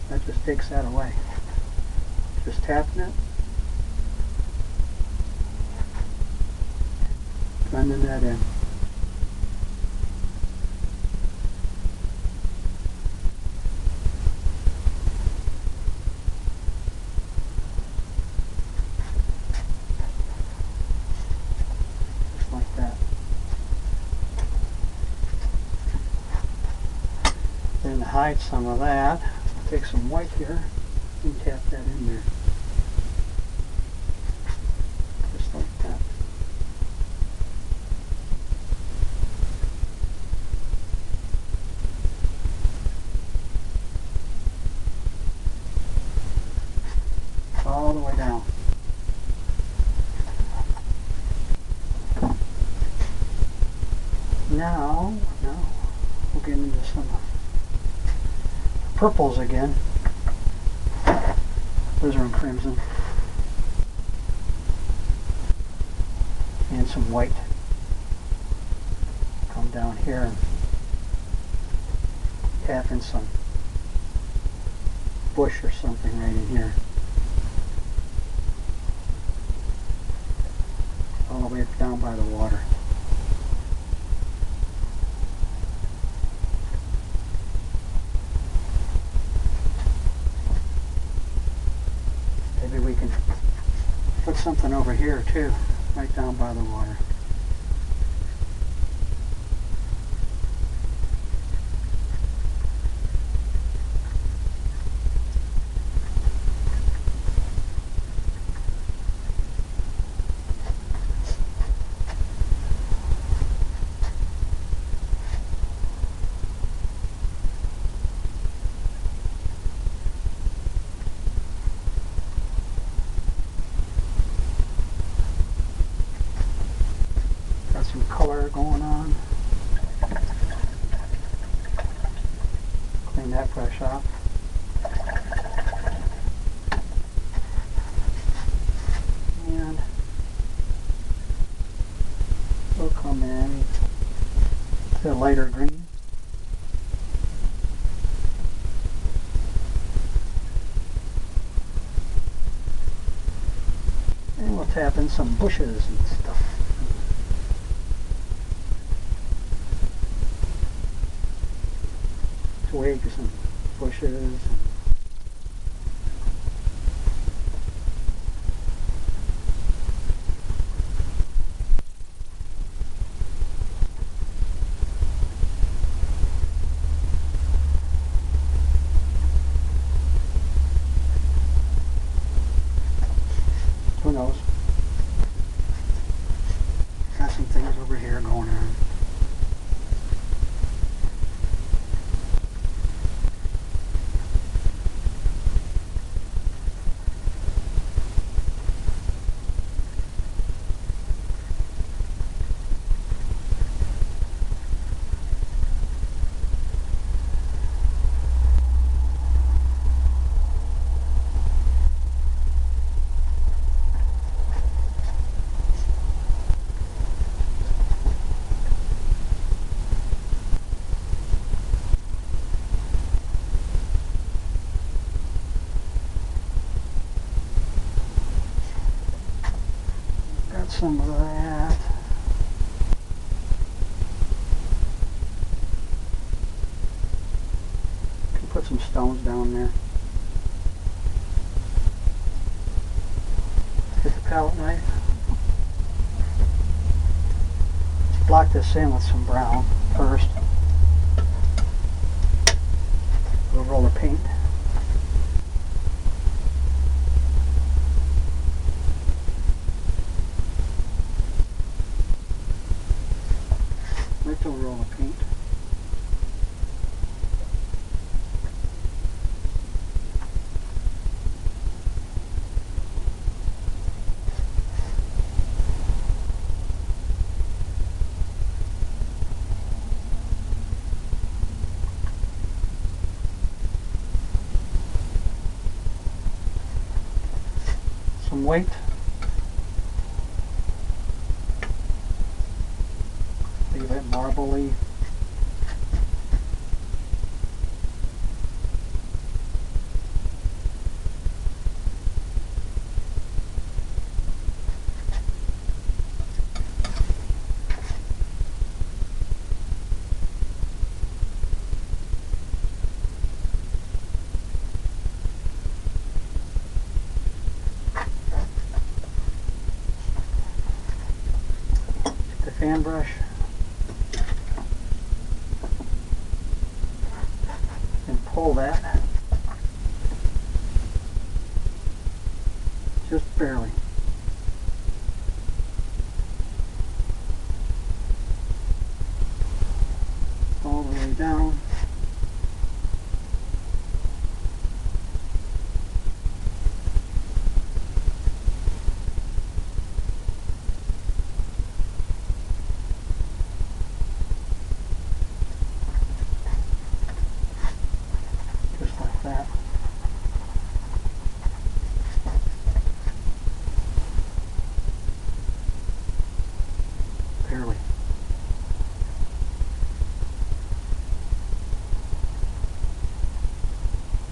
That just takes that away. Just tapping it. Blending that in. Just like that. Then to hide some of that, take some white here and tap that in there. Just like that. All the way down. Now we'll get into some purples again. Alizarin crimson. And some white. Come down here and tap in some bush or something right in here. All the way down by the water. Maybe we can put something over here too, right down by the water. Some color going on. Clean that brush off. And come in to a lighter green. And we'll tap in some bushes and stuff. Twigs and bushes. Who knows? Got some things over here going on. Some of that. Can put some stones down there. Hit the palette knife. Let's block this in with some brown first. A little roll of paint. Little roll of paint. Some weight. Leave it marbly. Take the fan brush. Pull that just barely. All the way down. That. Barely.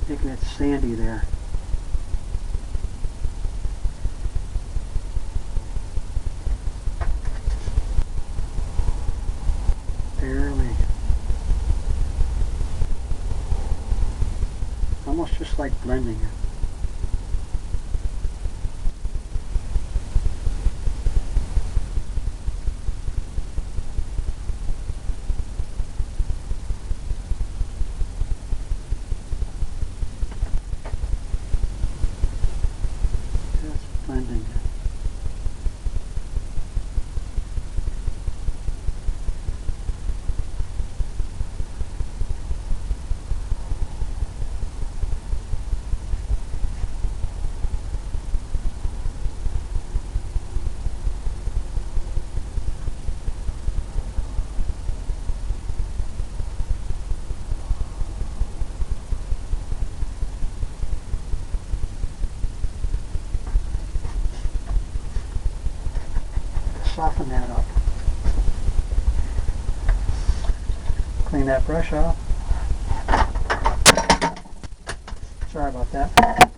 Making it sandy there. Barely. Almost just like blending it. Just blending it. Soften that up. Clean that brush off. Sorry about that.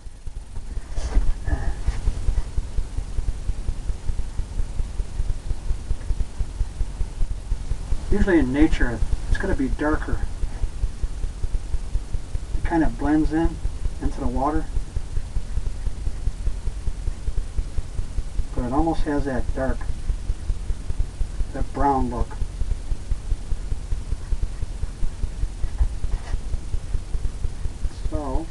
Usually in nature, it's going to be darker. It kind of blends into the water. But it almost has that dark, that brown look. So,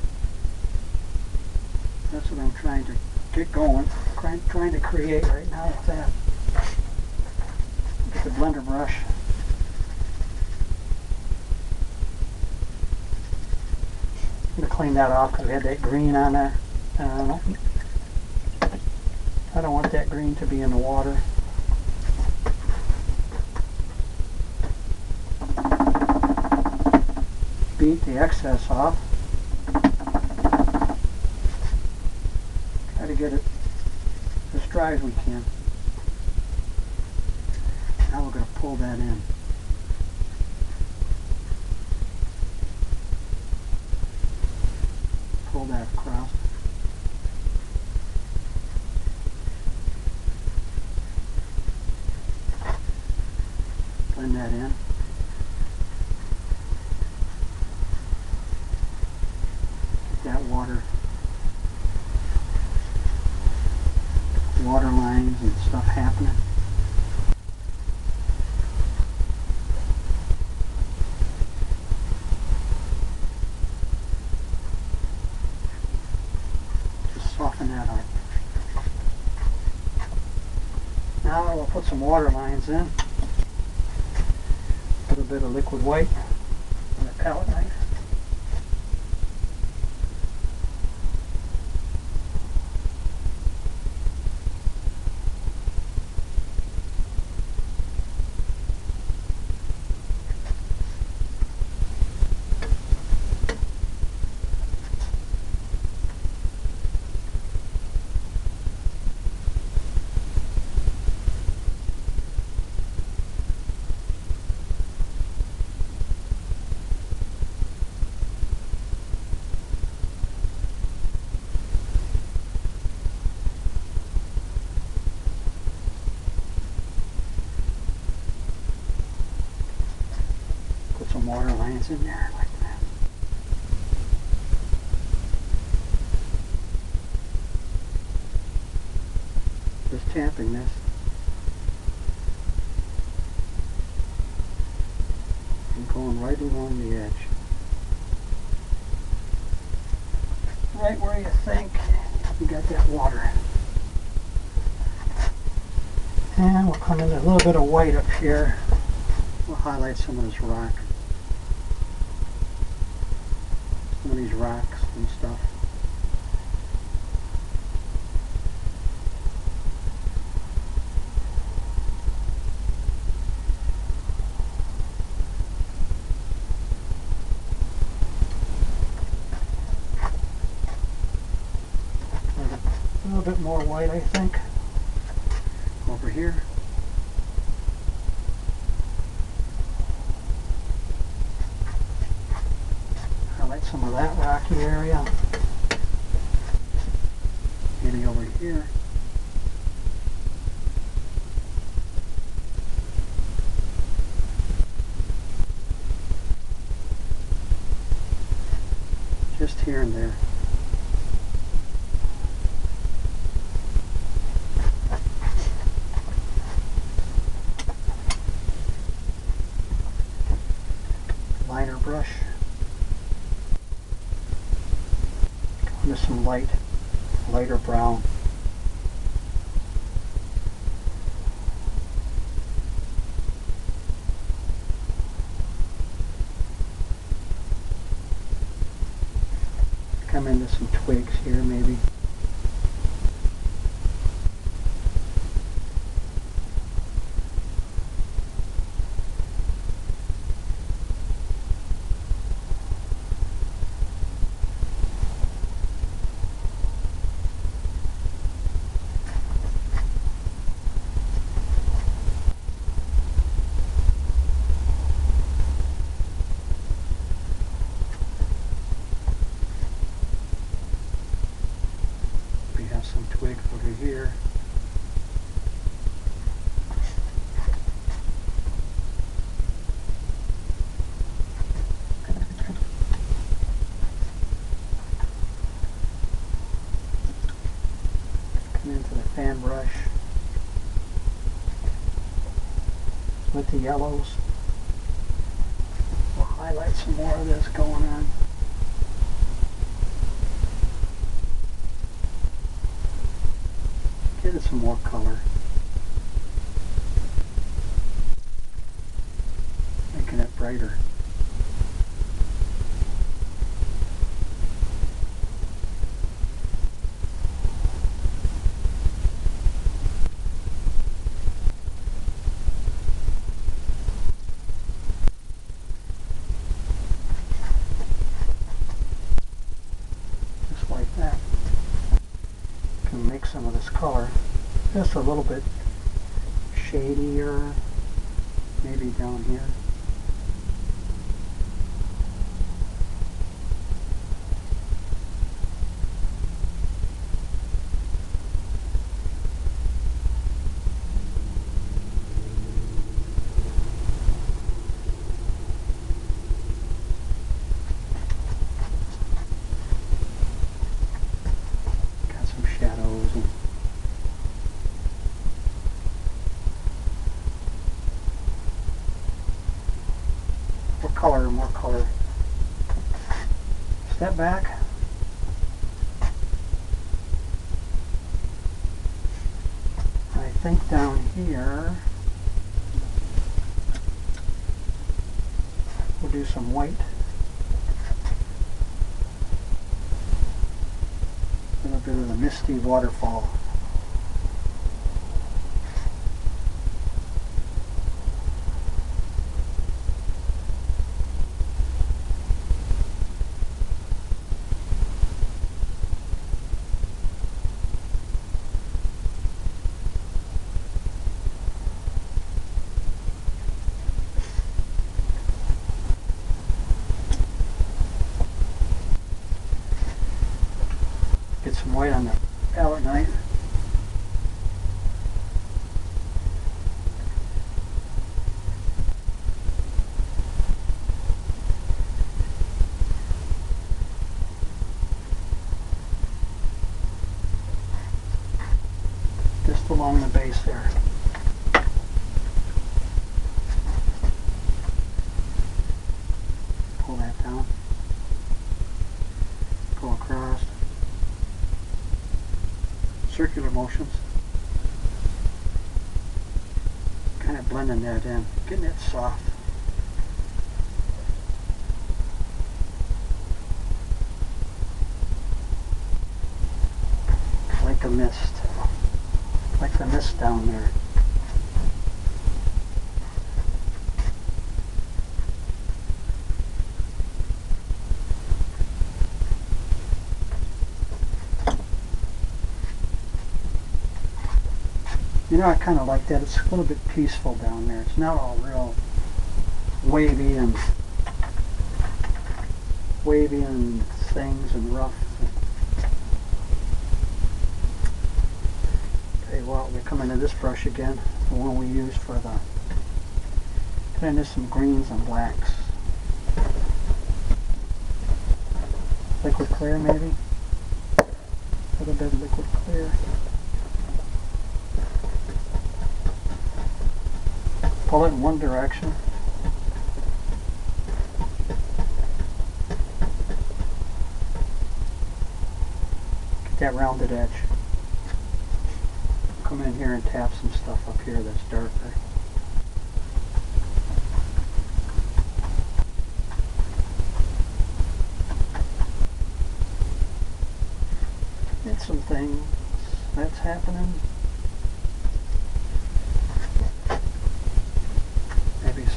that's what I'm trying to get going. Trying to create right now with that. Get the blender brush. I'm going to clean that off because we had that green on there. I don't want that green to be in the water. Beat the excess off. Try to get it as dry as we can. Now we're going to pull that in. Pull that across. Blend that in. Get that water lines and stuff happening. Soften that up. Now we'll put some water lines in. A little bit of liquid white on the palette knife. Some water lines in there like that. Just tapping this. And going right along the edge. Right where you think you got that water. And we'll come in a little bit of white up here. We'll highlight some of this rock. Some of these rocks and stuff. A little bit more white, I think. Over here. Some of that rocky area. Maybe over here. Just here and there. Liner brush. With some lighter brown. Come into some twigs here maybe. with the yellows. We'll highlight some more of this going on. Get it some more color. Making it brighter. Like that. Can make some of this color just a little bit shadier, maybe down here. More color. Step back. I think down here we'll do some white. A little bit of the Misty Waterfall. Get some white on the palette knife. Just along the base there. Pull that down. Go across. Circular motions. Kind of blending that in, getting it soft. Like a mist. Like the mist down there. You know, I kind of like that. It's a little bit peaceful down there. It's not all real wavy and things and rough. Okay, well, we come into this brush again, the one we use for the put into some greens and blacks. Liquid clear, maybe. A little bit of liquid clear. Pull it in one direction. Get that rounded edge. Come in here and tap some stuff up here that's darker. Get some things that's happening.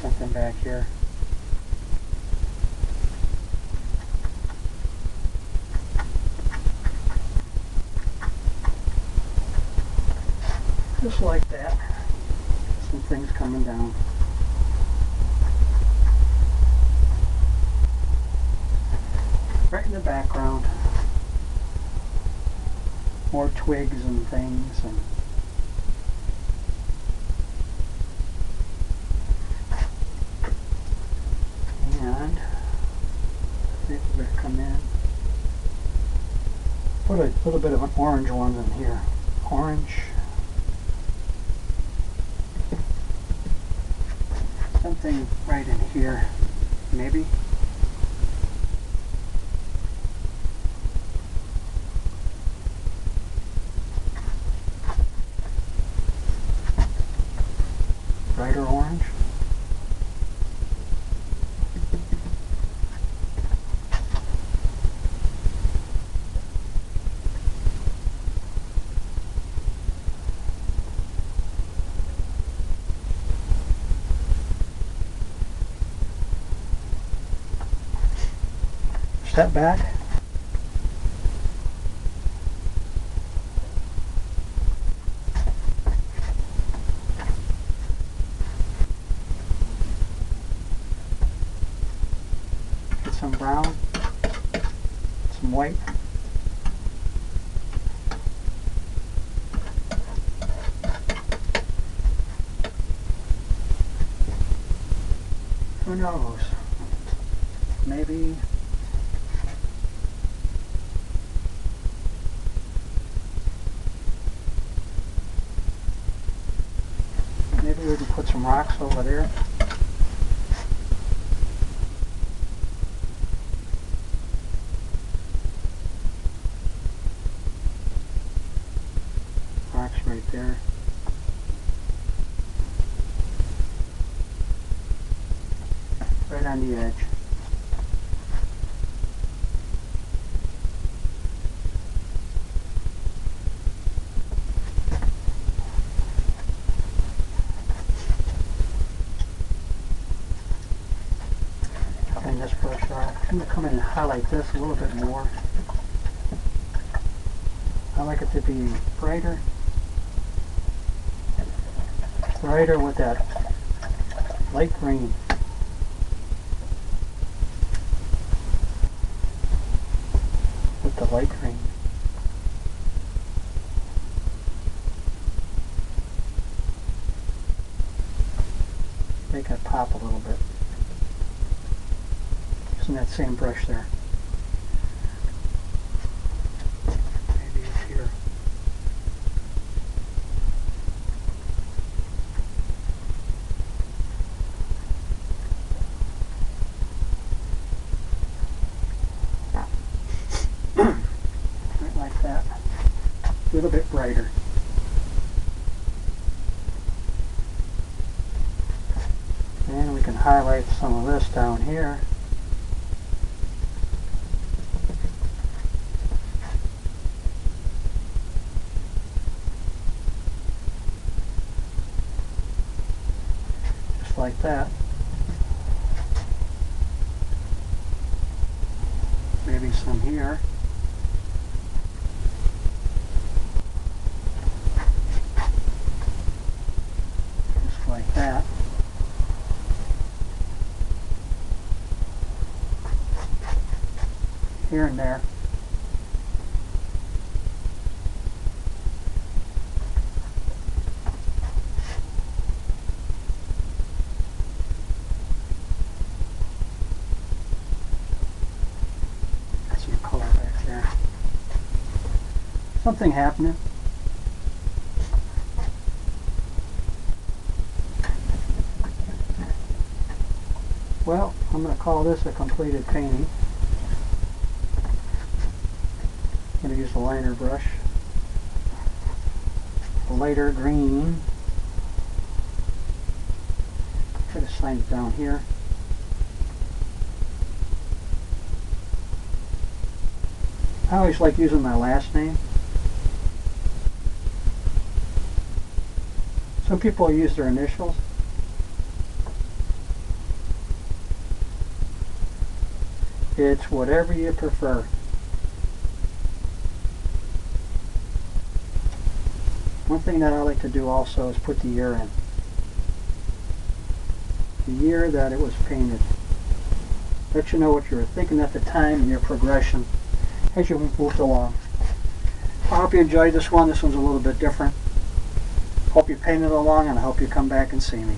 Something back here. Just like that. Some things coming down. Right in the background. More twigs and things and come in. Put a little bit of an orange one in here. Orange. something right in here, maybe. Brighter orange. Step back. Get some brown, some white. Who knows? Maybe we can put some rocks over there. Rocks right there. Right on the edge. Clean this brush off. I'm going to come in and highlight this a little bit more. I like it to be brighter. Brighter with that light green. With the light green. Make it pop a little bit. Using that same brush there. Maybe it's here. Right like that. A little bit brighter. And we can highlight some of this down here. Just like that. Maybe some here. Just like that. Here and there. Got some color back there. Something happening. Well, I'm going to call this a completed painting. I'm going to use the liner brush, a lighter green. Try to sign it down here. I always like using my last name. Some people use their initials. It's whatever you prefer. One thing that I like to do also is put the year in. The year that it was painted. Let you know what you were thinking at the time and your progression as you moved along. I hope you enjoyed this one. This one's a little bit different. Hope you painted along and I hope you come back and see me.